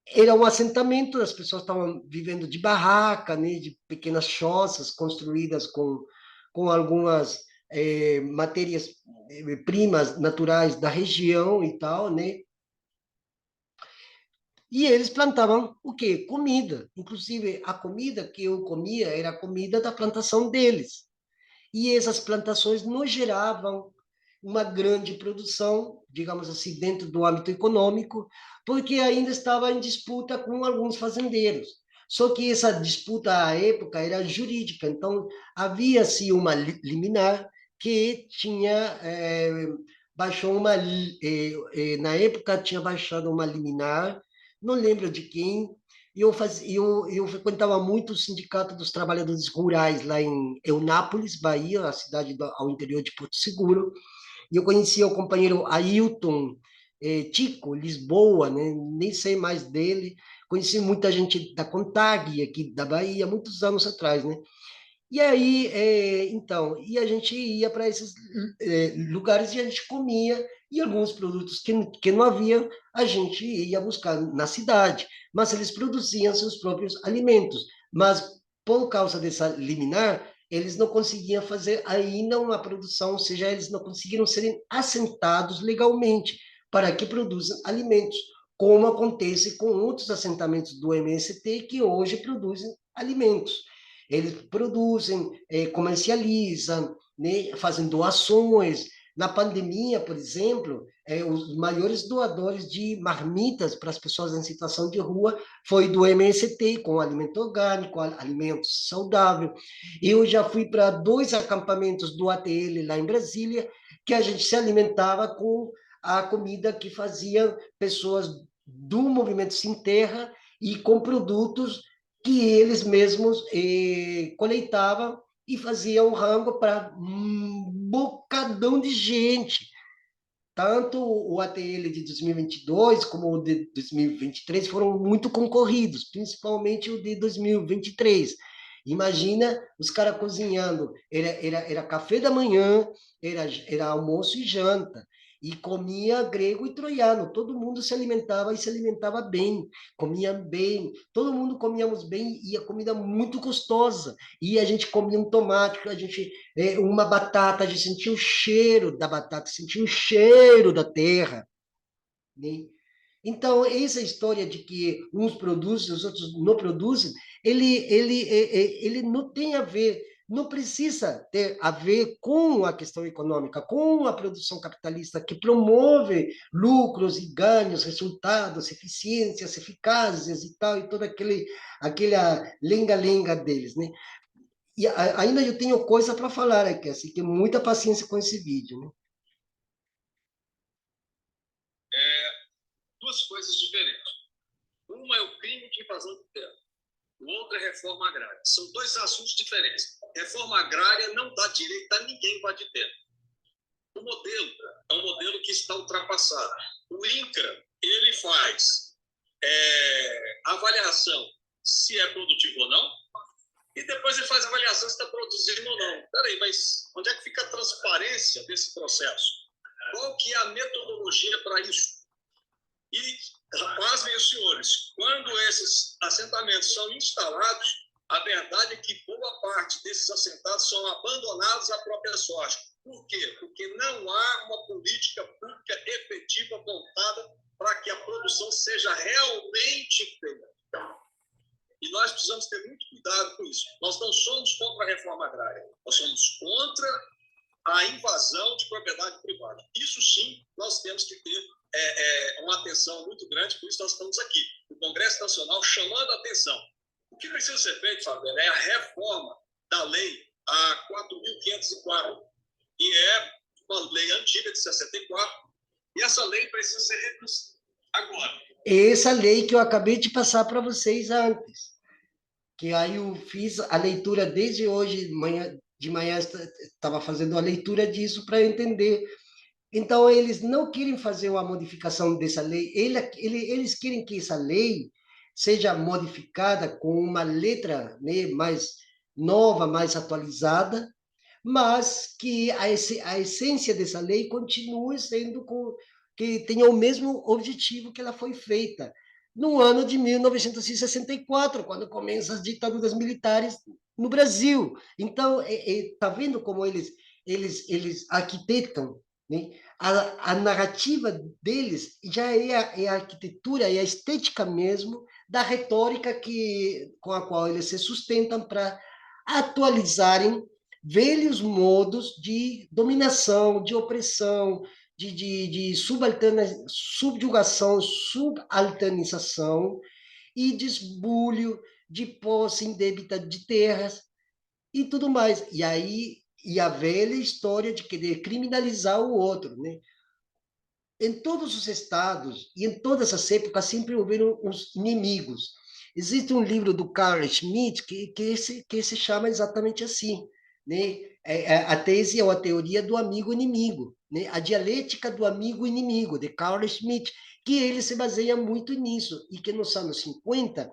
era um assentamento, as pessoas estavam vivendo de barraca, né, de pequenas choças construídas com algumas matérias primas naturais da região e tal, né? E eles plantavam o quê? Comida. Inclusive, a comida que eu comia era a comida da plantação deles. E essas plantações não geravam uma grande produção, digamos assim, dentro do âmbito econômico, porque ainda estava em disputa com alguns fazendeiros. Só que essa disputa à época era jurídica, então havia-se uma liminar que tinha baixou uma na época tinha baixado uma liminar, não lembro de quem. Eu frequentava muito o Sindicato dos Trabalhadores Rurais lá em Eunápolis, Bahia, a cidade ao interior de Porto Seguro, e eu conhecia o companheiro Ailton Tico, Lisboa, né? Nem sei mais dele. Conheci muita gente da CONTAG, aqui da Bahia, muitos anos atrás, né? E aí, então, e a gente ia para esses lugares e a gente comia, e alguns produtos que não havia, a gente ia buscar na cidade, mas eles produziam seus próprios alimentos. Mas, por causa dessa liminar, eles não conseguiam fazer ainda uma produção, ou seja, eles não conseguiram serem assentados legalmente para que produzam alimentos, como acontece com outros assentamentos do MST que hoje produzem alimentos. Eles produzem, comercializam, né, fazem doações. Na pandemia, por exemplo, os maiores doadores de marmitas para as pessoas em situação de rua foi do MST, com alimento orgânico, alimento saudável. Eu já fui para 2 acampamentos do ATL lá em Brasília, que a gente se alimentava com a comida que faziam pessoas do Movimento Sem Terra e com produtos que eles mesmos coleitavam e faziam o rango para um bocadão de gente. Tanto o ATL de 2022 como o de 2023 foram muito concorridos, principalmente o de 2023. Imagina os caras cozinhando, era café da manhã, era almoço e janta, e comia grego e troiano, todo mundo se alimentava e se alimentava bem, comia bem, todo mundo comíamos bem, e a comida muito gostosa, e a gente comia um tomate, a gente uma batata, a gente sentia o cheiro da batata, sentia o cheiro da terra, né? Então, essa história de que uns produzem, os outros não produzem, ele não tem a ver, não precisa ter a ver com a questão econômica, com a produção capitalista que promove lucros e ganhos, resultados, eficiências, eficazes e tal, e toda aquela lenga-lenga deles, né? E ainda eu tenho coisa para falar aqui, assim, tenho muita paciência com esse vídeo, né? Duas coisas diferentes. Uma é o crime de invasão de terra, o outro é reforma agrária. São 2 assuntos diferentes. Reforma agrária não dá direito a ninguém invadir terra. O modelo é um modelo que está ultrapassado. O INCRA, ele faz avaliação se é produtivo ou não, e depois ele faz avaliação se está produzindo ou não. Peraí, mas onde é que fica a transparência desse processo? Qual que é a metodologia para isso? E, pasmem os senhores, quando esses assentamentos são instalados, a verdade é que boa parte desses assentados são abandonados à própria sorte. Por quê? Porque não há uma política pública efetiva voltada para que a produção seja realmente feita. E nós precisamos ter muito cuidado com isso. Nós não somos contra a reforma agrária, nós somos contra a invasão de propriedade privada. Isso sim, nós temos que ter uma atenção muito grande, por isso nós estamos aqui, o Congresso Nacional chamando a atenção. O que precisa ser feito, Fabiano, é a reforma da lei a 4.504, que é uma lei antiga de 64, e essa lei precisa ser reduzida agora. Essa lei que eu acabei de passar para vocês antes, que aí eu fiz a leitura desde hoje, de manhã estava fazendo a leitura disso para entender Então, eles não querem fazer uma modificação dessa lei, eles querem que essa lei seja modificada com uma letra, né, mais nova, mais atualizada, mas que a essência dessa lei continue sendo que tenha o mesmo objetivo que ela foi feita no ano de 1964, quando começam as ditaduras militares no Brasil. Então, tá vendo como eles arquitetam, né? A narrativa deles já é a arquitetura, é a estética mesmo da retórica com a qual eles se sustentam para atualizarem velhos modos de dominação, de opressão, de subjugação, subalternização e de esbulho, de posse indébita de terras e tudo mais. E aí, e a velha história de querer criminalizar o outro, né? Em todos os estados e em todas as épocas sempre houveram os inimigos. Existe um livro do Carl Schmitt que se chama exatamente assim, né? A tese ou a teoria do amigo-inimigo, né? A dialética do amigo-inimigo, de Carl Schmitt, que ele se baseia muito nisso, e que nos anos 50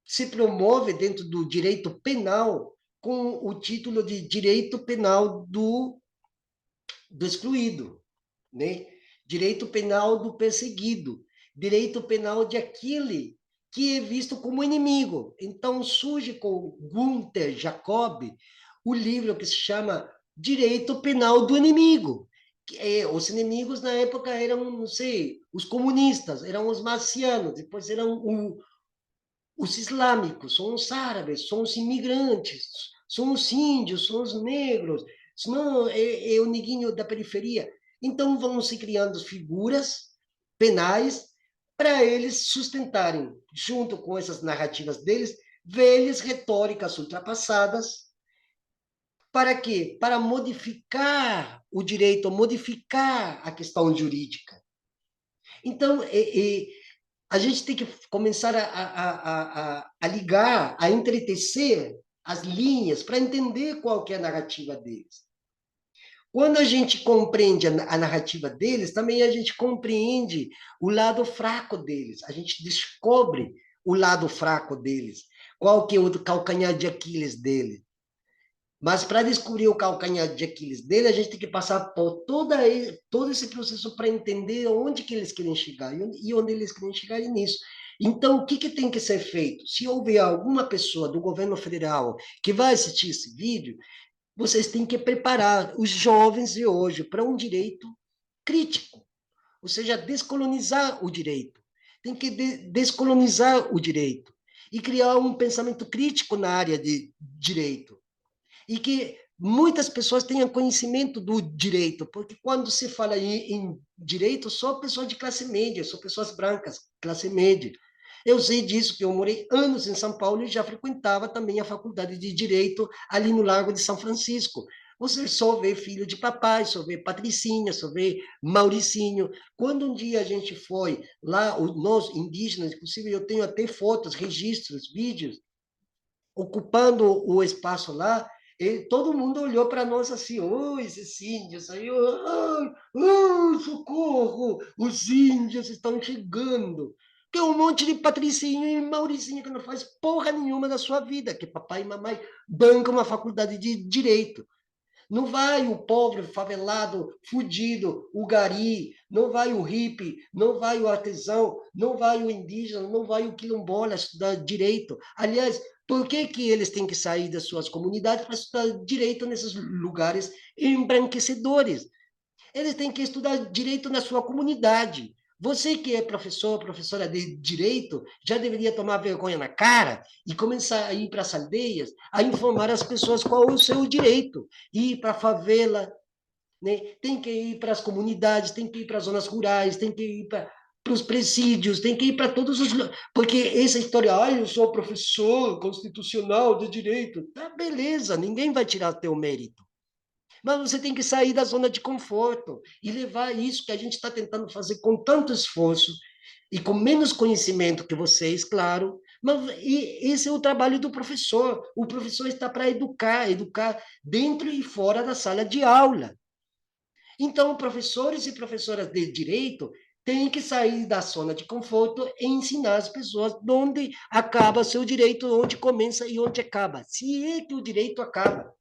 se promove dentro do direito penal com o título de direito penal do excluído, né? Direito penal do perseguido, direito penal de aquele que é visto como inimigo. Então surge com Gunther Jacob o livro que se chama Direito Penal do Inimigo. Os inimigos na época eram, não sei, os comunistas, eram os marcianos, depois eram os islâmicos, são os árabes, são os imigrantes, são os índios, são os negros, não, é o neguinho da periferia. Então vão se criando figuras penais para eles sustentarem, junto com essas narrativas deles, velhas retóricas ultrapassadas. Para quê? Para modificar o direito, modificar a questão jurídica. Então, a gente tem que começar a ligar, a entretecer as linhas para entender qual que é a narrativa deles. Quando a gente compreende a narrativa deles, também a gente compreende o lado fraco deles, a gente descobre o lado fraco deles, qual que é o calcanhar de Aquiles deles. Mas para descobrir o calcanhar de Aquiles dele, a gente tem que passar por todo esse processo para entender onde que eles querem chegar e onde eles querem chegar nisso. Então, o que tem que ser feito? Se houver alguma pessoa do governo federal que vai assistir esse vídeo, vocês têm que preparar os jovens de hoje para um direito crítico, ou seja, descolonizar o direito. Tem que descolonizar o direito e criar um pensamento crítico na área de direito. E que muitas pessoas tenham conhecimento do direito, porque quando se fala em direito, só pessoas de classe média, só pessoas brancas, classe média. Eu sei disso, que eu morei anos em São Paulo e já frequentava também a faculdade de Direito ali no Largo de São Francisco. Você só vê filho de papai, só vê Patricinha, só vê Mauricinho. Quando um dia a gente foi lá, nós indígenas, inclusive eu tenho até fotos, registros, vídeos, ocupando o espaço lá, todo mundo olhou para nós assim, esses índios aí, socorro, os índios estão chegando. Que é um monte de Patricinho e Mauricinho que não faz porra nenhuma da sua vida, que papai e mamãe bancam uma faculdade de Direito. Não vai o pobre, favelado, fudido, o gari, não vai o hippie, não vai o artesão, não vai o indígena, não vai o quilombola estudar Direito. Aliás, por que eles têm que sair das suas comunidades para estudar Direito nesses lugares embranquecedores? Eles têm que estudar Direito na sua comunidade. Você que é professor, professora de Direito, já deveria tomar vergonha na cara e começar a ir para as aldeias, a informar as pessoas qual é o seu direito. Ir para a favela, né? Tem que ir para as comunidades, tem que ir para as zonas rurais, tem que ir para os presídios, tem que ir para todos os... Porque essa história, eu sou professor constitucional de Direito, tá, beleza, ninguém vai tirar teu mérito. Mas você tem que sair da zona de conforto e levar isso que a gente está tentando fazer com tanto esforço e com menos conhecimento que vocês, claro, mas esse é o trabalho do professor. O professor está para educar, educar dentro e fora da sala de aula. Então, professores e professoras de direito têm que sair da zona de conforto e ensinar as pessoas onde acaba seu direito, onde começa e onde acaba. Se é que o direito acaba.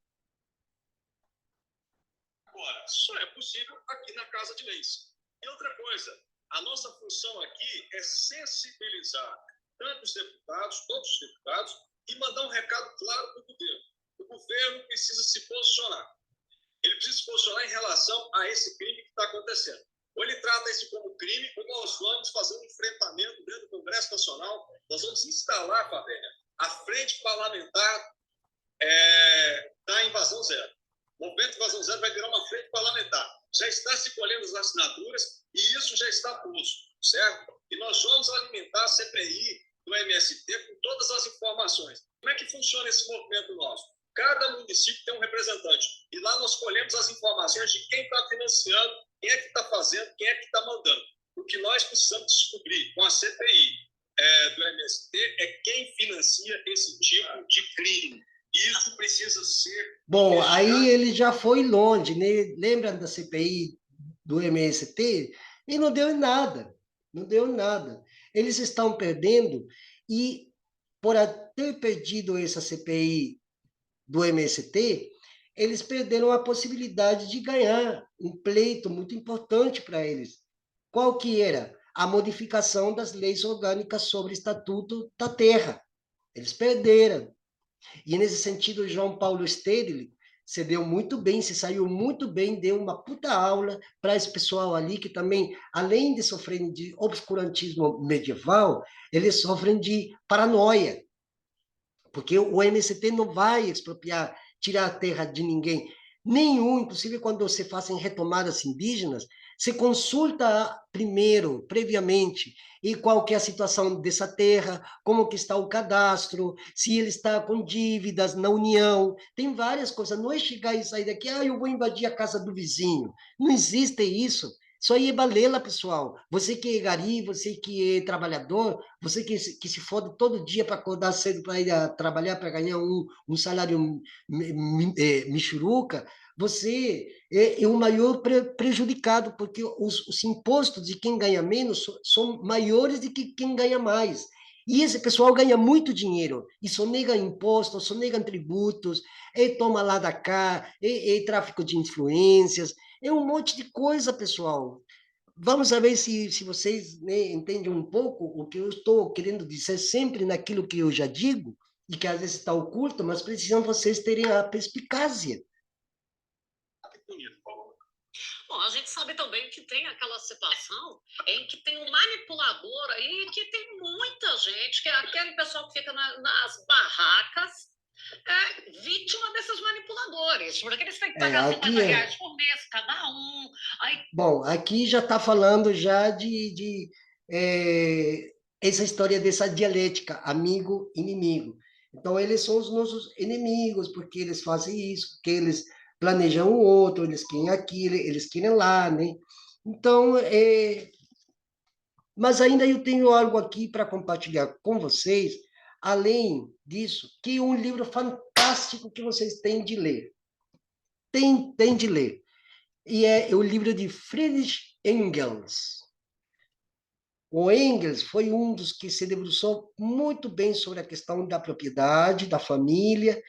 Agora, só é possível aqui na Casa de Leis. E outra coisa, a nossa função aqui é sensibilizar tanto os deputados, todos os deputados, e mandar um recado claro para o governo. O governo precisa se posicionar. Ele precisa se posicionar em relação a esse crime que está acontecendo. Ou ele trata isso como crime, ou nós vamos fazer um enfrentamento dentro do Congresso Nacional, nós vamos instalar, Fabélia, a frente parlamentar da Invasão Zero. O movimento Invasão Zero vai virar uma frente parlamentar. Já está se colhendo as assinaturas e isso já está posto, certo? E nós vamos alimentar a CPI do MST com todas as informações. Como é que funciona esse movimento nosso? Cada município tem um representante. E lá nós colhemos as informações de quem está financiando, quem é que está fazendo, quem é que está mandando. O que nós precisamos descobrir com a CPI do MST é quem financia esse tipo de crime. Isso precisa ser... Bom, aí ele já foi longe, né? Lembra da CPI do MST? E não deu em nada. Não deu em nada. Eles estão perdendo e, por ter perdido essa CPI do MST, eles perderam a possibilidade de ganhar um pleito muito importante para eles. Qual que era? A modificação das leis orgânicas sobre o Estatuto da Terra. Eles perderam. E, nesse sentido, João Paulo Stedley se deu muito bem, se saiu muito bem, deu uma puta aula para esse pessoal ali que também, além de sofrerem de obscurantismo medieval, eles sofrem de paranoia, porque o MST não vai expropriar, tirar a terra de ninguém, nenhum, inclusive quando você fazem retomadas indígenas, você consulta primeiro, previamente, e qual que é a situação dessa terra, como que está o cadastro, se ele está com dívidas na União, tem várias coisas, não é chegar e sair daqui, eu vou invadir a casa do vizinho, não existe isso. Isso aí é balela, pessoal. Você que é gari, você que é trabalhador, você que se fode todo dia para acordar cedo para ir trabalhar, para ganhar um salário michuruca, você é o maior prejudicado, porque os impostos de quem ganha menos são maiores do que quem ganha mais. E esse pessoal ganha muito dinheiro, e só nega impostos, só nega tributos, toma lá da cá, tráfico de influências, é um monte de coisa, pessoal. Vamos saber se vocês, né, entendem um pouco o que eu estou querendo dizer sempre naquilo que eu já digo, e que às vezes está oculto, mas precisam vocês terem a perspicácia. Bom, a gente sabe também que tem aquela situação em que tem um manipulador aí, que tem muita gente, que é aquele pessoal que fica nas barracas, vítima desses manipuladores, porque eles têm que pagar R$50 por mês cada um. Aí... Bom, aqui já está falando já essa história dessa dialética, amigo-inimigo. Então, eles são os nossos inimigos, porque eles fazem isso, porque eles planejam o outro, eles querem aquilo, eles querem lá, né? Então, mas ainda eu tenho algo aqui para compartilhar com vocês, além disso, que é um livro fantástico que vocês têm de ler. Tem de ler. E é o livro de Friedrich Engels. O Engels foi um dos que se debruçou muito bem sobre a questão da propriedade, da família,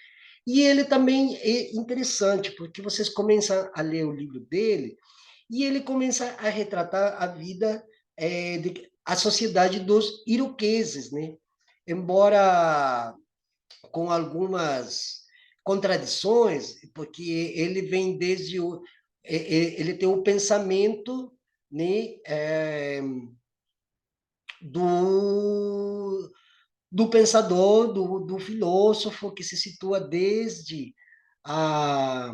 e ele também é interessante, porque vocês começam a ler o livro dele, e ele começa a retratar a vida, a sociedade dos iroqueses, né? Embora com algumas contradições, porque ele vem desde ele tem o pensamento, né, do pensador, do filósofo, que se situa desde a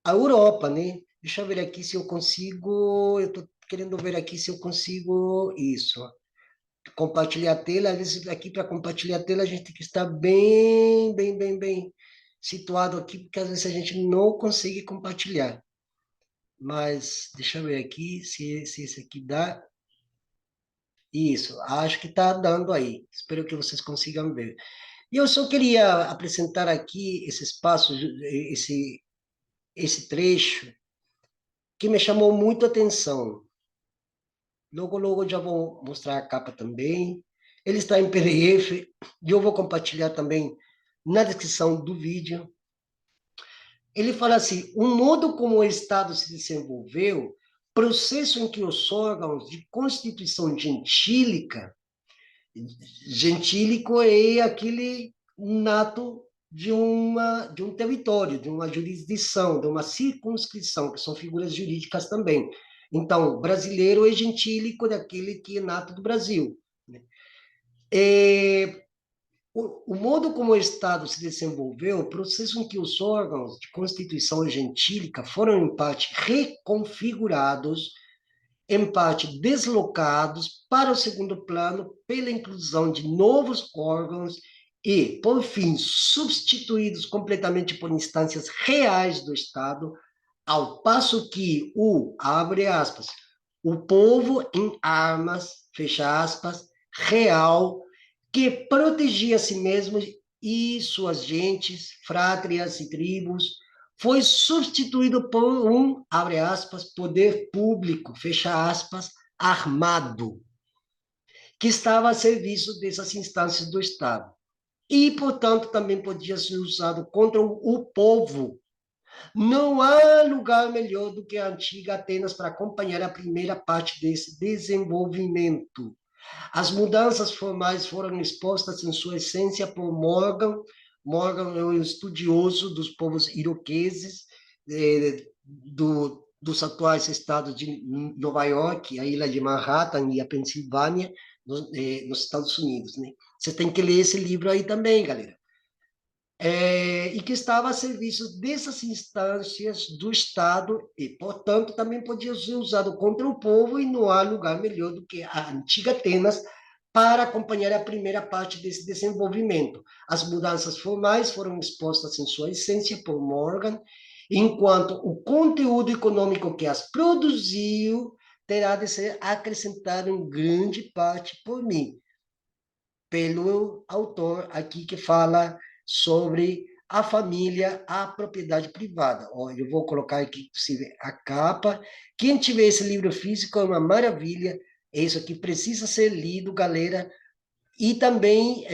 Europa, né? Deixa eu ver aqui se eu consigo, eu estou querendo ver aqui se eu consigo isso. Compartilhar a tela, às vezes aqui para compartilhar a tela a gente tem que estar bem situado aqui, porque às vezes a gente não consegue compartilhar. Mas deixa eu ver aqui se esse aqui dá. Isso, acho que está dando aí. Espero que vocês consigam ver. E eu só queria apresentar aqui esse espaço, esse trecho que me chamou muito a atenção. Logo, logo já vou mostrar a capa também. Ele está em PDF e eu vou compartilhar também na descrição do vídeo. Ele fala assim, o modo como o Estado se desenvolveu, processo em que os órgãos de constituição gentílica, gentílico é aquele nato de um território, de uma jurisdição, de uma circunscrição, que são figuras jurídicas também. Então, brasileiro é gentílico daquele que é nato do Brasil. O modo como o Estado se desenvolveu, o processo em que os órgãos de constituição gentílica foram, em parte, reconfigurados, em parte, deslocados para o segundo plano pela inclusão de novos órgãos e, por fim, substituídos completamente por instâncias reais do Estado, ao passo que abre aspas, o povo em armas, fecha aspas, real, que protegia a si mesmo e suas gentes, frátrias e tribos, foi substituído por abre aspas, poder público, fecha aspas, armado, que estava a serviço dessas instâncias do Estado. E, portanto, também podia ser usado contra o povo. Não há lugar melhor do que a antiga Atenas para acompanhar a primeira parte desse desenvolvimento. As mudanças formais foram expostas em sua essência por Morgan. Morgan é um estudioso dos povos iroqueses, dos atuais estados de Nova York, a ilha de Manhattan e a Pensilvânia, nos Estados Unidos. Né? Você tem que ler esse livro aí também, galera. E que estava a serviço dessas instâncias do Estado e, portanto, também podia ser usado contra o povo e não há lugar melhor do que a antiga Atenas para acompanhar a primeira parte desse desenvolvimento. As mudanças formais foram expostas em sua essência por Morgan, enquanto o conteúdo econômico que as produziu terá de ser acrescentado em grande parte por mim, pelo autor aqui que fala sobre a família, a propriedade privada. Eu vou colocar aqui a capa. Quem tiver esse livro físico é uma maravilha. Isso aqui precisa ser lido, galera. E também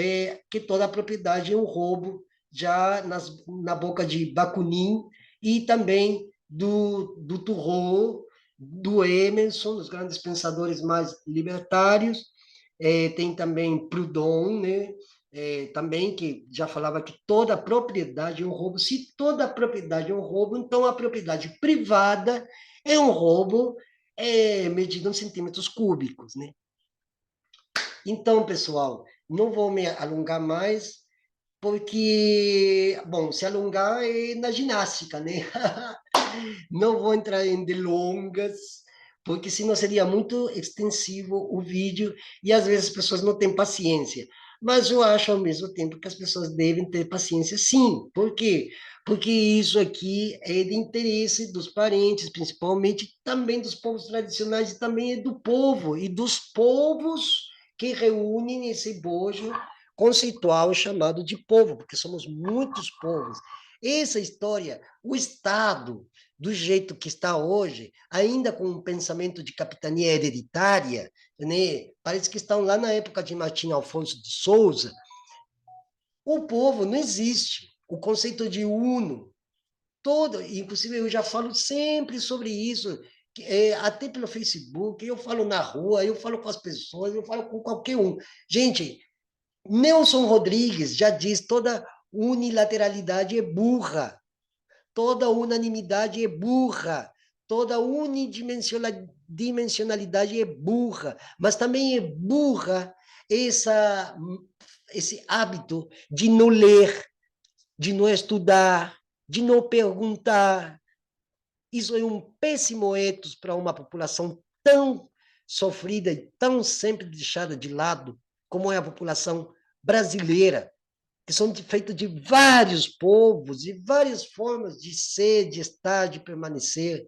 que toda a propriedade é um roubo, já na boca de Bakunin e também do Thoreau, do Emerson, os grandes pensadores mais libertários. Tem também Proudhon, né? Também, que já falava que toda propriedade é um roubo. Se toda propriedade é um roubo, então a propriedade privada é um roubo medido em centímetros cúbicos, né? Então, pessoal, não vou me alongar mais, porque, bom, se alongar é na ginástica, né? Não vou entrar em delongas, porque senão seria muito extensivo o vídeo e às vezes as pessoas não têm paciência. Mas eu acho, ao mesmo tempo, que as pessoas devem ter paciência, sim. Por quê? Porque isso aqui é de interesse dos parentes, principalmente também dos povos tradicionais, e também é do povo, e dos povos que reúnem esse bojo conceitual chamado de povo, porque somos muitos povos. Essa história, o Estado, do jeito que está hoje, ainda com um pensamento de capitania hereditária, né? Parece que estão lá na época de Martim Alfonso de Souza. O povo não existe. O conceito de uno, inclusive eu já falo sempre sobre isso, até pelo Facebook, eu falo na rua, eu falo com as pessoas, eu falo com qualquer um. Gente, Nelson Rodrigues já diz, toda unilateralidade é burra. Toda unanimidade é burra, toda unidimensionalidade é burra, mas também é burra esse hábito de não ler, de não estudar, de não perguntar. Isso é um péssimo ethos para uma população tão sofrida e tão sempre deixada de lado como é a população brasileira, que são feitos de vários povos e várias formas de ser, de estar, de permanecer.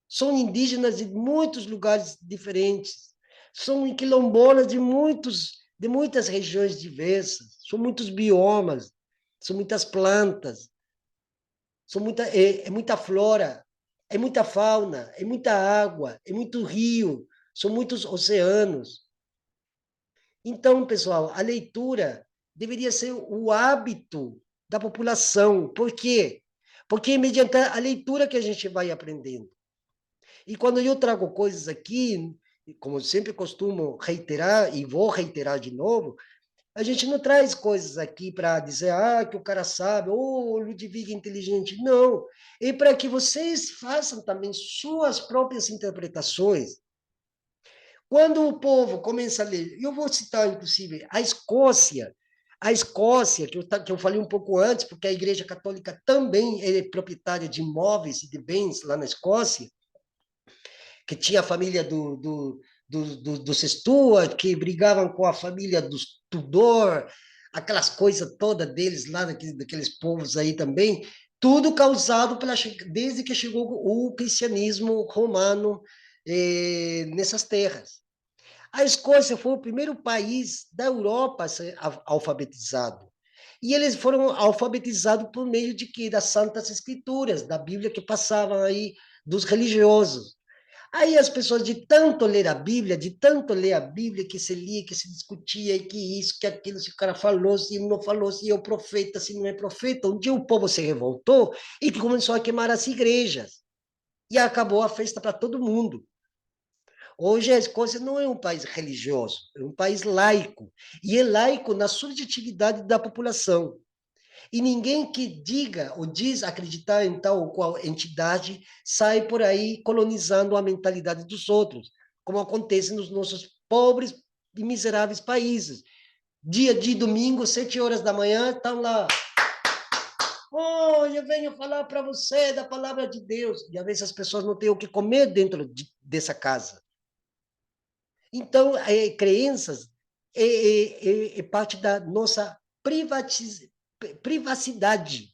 São indígenas de muitos lugares diferentes, são quilombolas de muitas regiões diversas, são muitos biomas, são muitas plantas, é muita flora, é muita fauna, é muita água, é muito rio, são muitos oceanos. Então, pessoal, a leitura deveria ser o hábito da população. Por quê? Porque é mediante a leitura que a gente vai aprendendo. E quando eu trago coisas aqui, como eu sempre costumo reiterar, e vou reiterar de novo, a gente não traz coisas aqui para dizer que o cara sabe, ou o Ludwig é inteligente. Não. É para que vocês façam também suas próprias interpretações. Quando o povo começa a ler, eu vou citar, inclusive, a Escócia, que eu falei um pouco antes, porque a Igreja Católica também é proprietária de imóveis e de bens lá na Escócia, que tinha a família dos Stuart, que brigavam com a família dos Tudor, aquelas coisas todas deles lá, daqueles povos aí também, tudo causado desde que chegou o cristianismo romano nessas terras. A Escócia foi o primeiro país da Europa a ser alfabetizado. E eles foram alfabetizados por meio de quê? Das Santas Escrituras, da Bíblia que passavam aí dos religiosos. Aí as pessoas, de tanto ler a Bíblia, que se lia, que se discutia, e que isso, que aquilo, se o cara falou, se não falou, se é o profeta, se não é profeta. Um dia o povo se revoltou e começou a queimar as igrejas. E acabou a festa para todo mundo. Hoje a Escócia não é um país religioso, é um país laico. E é laico na subjetividade da população. E ninguém que diga ou diz acreditar em tal ou qual entidade sai por aí colonizando a mentalidade dos outros, como acontece nos nossos pobres e miseráveis países. Dia de domingo, 7 horas da manhã, estão lá. Eu venho falar para você da palavra de Deus. E às vezes as pessoas não têm o que comer dentro dessa casa. Então, crenças é parte da nossa privacidade.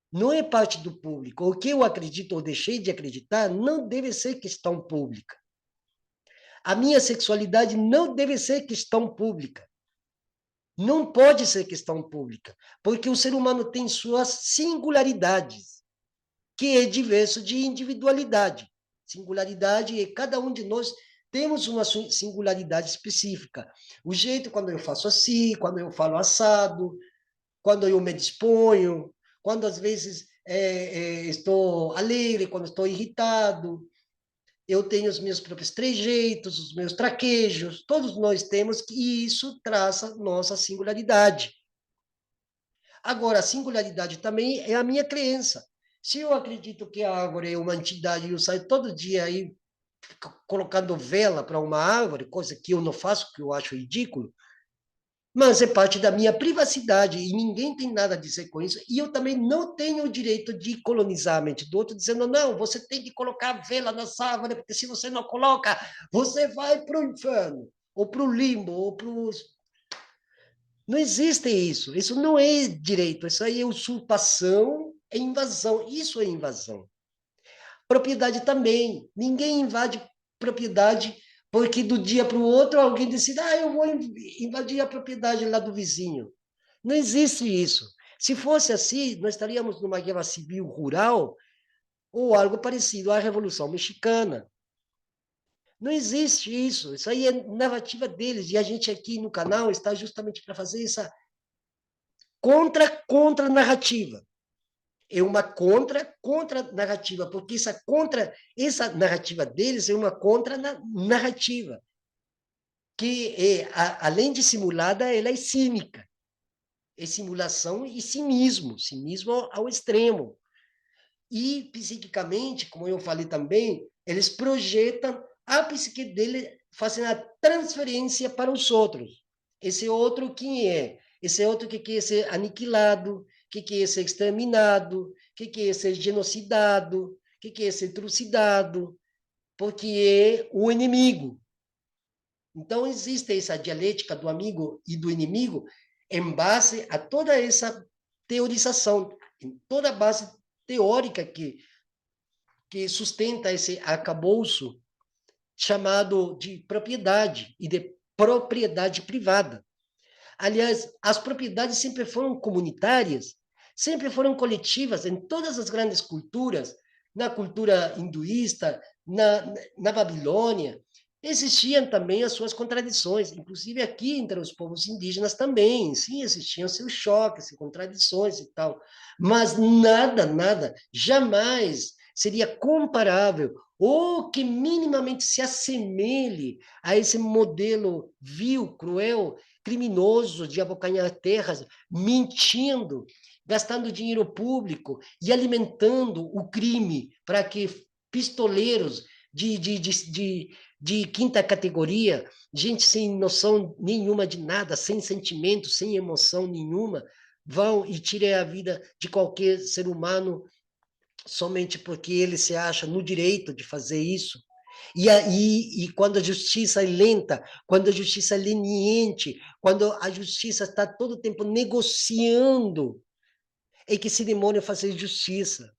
Não é parte do público. O que eu acredito ou deixei de acreditar não deve ser questão pública. A minha sexualidade não deve ser questão pública. Não pode ser questão pública, porque o ser humano tem suas singularidades, que é diverso de individualidade. Singularidade é cada um de nós temos uma singularidade específica. O jeito quando eu faço assim, quando eu falo assado, quando eu me disponho, quando às vezes estou alegre, quando estou irritado. Eu tenho os meus próprios trejeitos, os meus traquejos, todos nós temos, e isso traça nossa singularidade. Agora, a singularidade também é a minha crença. Se eu acredito que a árvore é uma entidade e eu saio todo dia aí colocando vela para uma árvore, coisa que eu não faço, que eu acho ridículo, mas é parte da minha privacidade e ninguém tem nada a dizer com isso. E eu também não tenho o direito de colonizar a mente do outro, dizendo, não, você tem que colocar vela nessa árvore, porque se você não coloca, você vai para o inferno, ou para o limbo, ou para os... Não existe isso. Isso não é direito. Isso aí é usurpação, é invasão. Isso é invasão. Propriedade também. Ninguém invade propriedade porque do dia para o outro alguém decide, eu vou invadir a propriedade lá do vizinho. Não existe isso. Se fosse assim, nós estaríamos numa guerra civil rural ou algo parecido à Revolução Mexicana. Não existe isso. Isso aí é narrativa deles. E a gente aqui no canal está justamente para fazer essa contra-narrativa. É uma contra-narrativa, porque essa narrativa deles é uma contra-narrativa, que além de simulada, ela é cínica. É simulação e cinismo ao extremo. E, psiquicamente, como eu falei também, eles projetam a psique dele fazendo a transferência para os outros. Esse outro quem é? Esse outro que quer ser aniquilado, que quer ser exterminado, que quer ser genocidado, que quer ser trucidado, porque é o inimigo. Então, existe essa dialética do amigo e do inimigo em base a toda essa teorização, em toda a base teórica que sustenta esse arcabouço chamado de propriedade e de propriedade privada. Aliás, as propriedades sempre foram comunitárias, sempre foram coletivas em todas as grandes culturas, na cultura hinduísta, na Babilônia, existiam também as suas contradições, inclusive aqui entre os povos indígenas também, sim, existiam seus choques e contradições e tal, mas nada, jamais seria comparável ou que minimamente se assemelhe a esse modelo vil, cruel, criminoso de abocanhar terras, mentindo, gastando dinheiro público e alimentando o crime para que pistoleiros de quinta categoria, gente sem noção nenhuma de nada, sem sentimento, sem emoção nenhuma, vão e tirem a vida de qualquer ser humano somente porque ele se acha no direito de fazer isso. E quando a justiça é lenta, quando a justiça é leniente, quando a justiça está todo o tempo negociando, é que se demora a fazer justiça.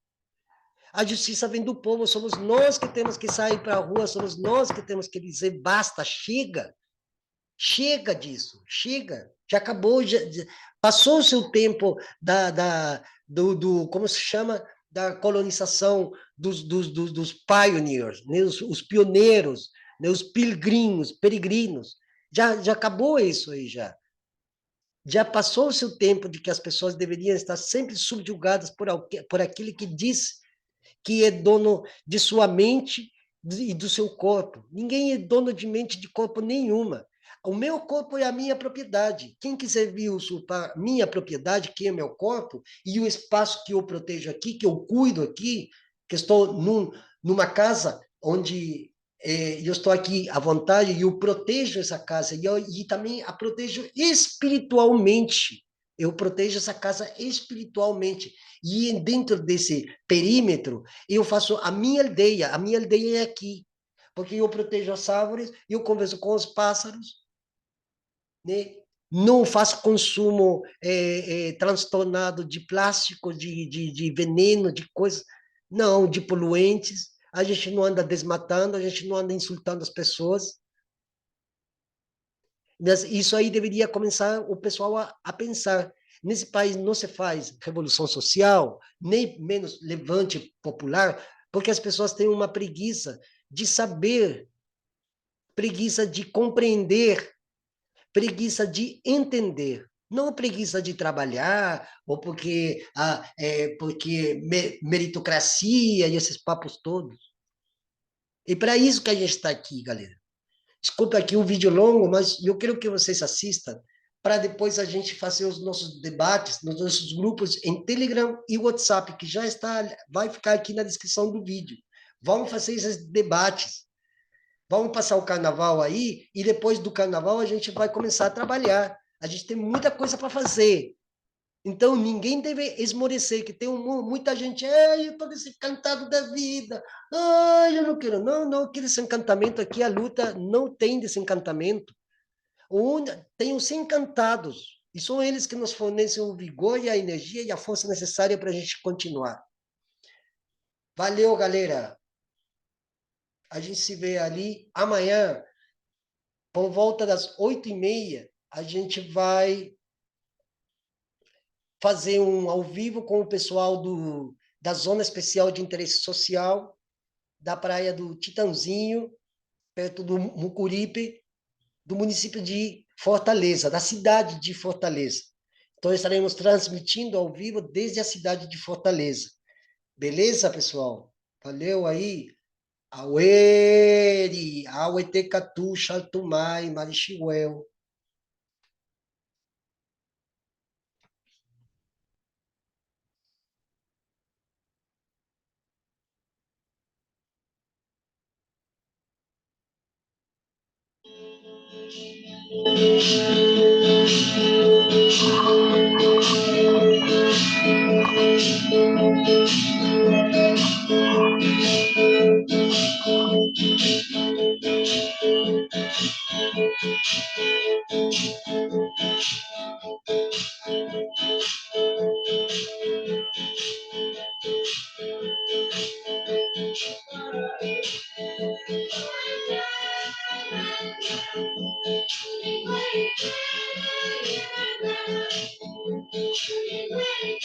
A justiça vem do povo, somos nós que temos que sair para a rua, somos nós que temos que dizer basta, chega. Chega disso, chega. Já acabou, já passou o seu tempo como se chama, da colonização dos pioneers, né? Os pioneiros, né? Os peregrinos. Já acabou isso aí, já. Já passou o seu tempo de que as pessoas deveriam estar sempre subjugadas por aquele que diz que é dono de sua mente e do seu corpo. Ninguém é dono de mente de corpo nenhuma. O meu corpo é a minha propriedade. Quem quiser vir usurpar minha propriedade, que é meu corpo, e o espaço que eu protejo aqui, que eu cuido aqui, que estou numa casa onde eu estou aqui à vontade e eu protejo essa casa e também a protejo espiritualmente. Eu protejo essa casa espiritualmente. E dentro desse perímetro, eu faço a minha aldeia é aqui. Porque eu protejo as árvores, eu converso com os pássaros, né? Não faço consumo transtornado de plástico, de veneno, de coisas, não, de poluentes. A gente não anda desmatando, a gente não anda insultando as pessoas. Mas isso aí deveria começar o pessoal a pensar. Nesse país não se faz revolução social, nem menos levante popular, porque as pessoas têm uma preguiça de saber, preguiça de compreender, preguiça de entender. Não preguiça de trabalhar, ou porque meritocracia e esses papos todos. E para isso que a gente está aqui, galera. Desculpa aqui o vídeo longo, mas eu quero que vocês assistam para depois a gente fazer os nossos debates nos nossos grupos em Telegram e WhatsApp, que já vai ficar aqui na descrição do vídeo. Vamos fazer esses debates. Vamos passar o carnaval aí e depois do carnaval a gente vai começar a trabalhar. A gente tem muita coisa para fazer. Então, ninguém deve esmorecer, que tem muita gente, eu estou desencantado da vida, eu não quero, não, que desencantamento aqui, a luta não tem desencantamento, tem os encantados, e são eles que nos fornecem o vigor e a energia e a força necessária para a gente continuar. Valeu, galera! A gente se vê ali amanhã, por volta das 8h30, a gente vai fazer um ao vivo com o pessoal da Zona Especial de Interesse Social, da praia do Titãozinho, perto do Mucuripe, do município de Fortaleza, da cidade de Fortaleza. Então, estaremos transmitindo ao vivo desde a cidade de Fortaleza. Beleza, pessoal? Valeu aí. Aueri, Auetekatu, Xaltumai, Marixiuel. Wait,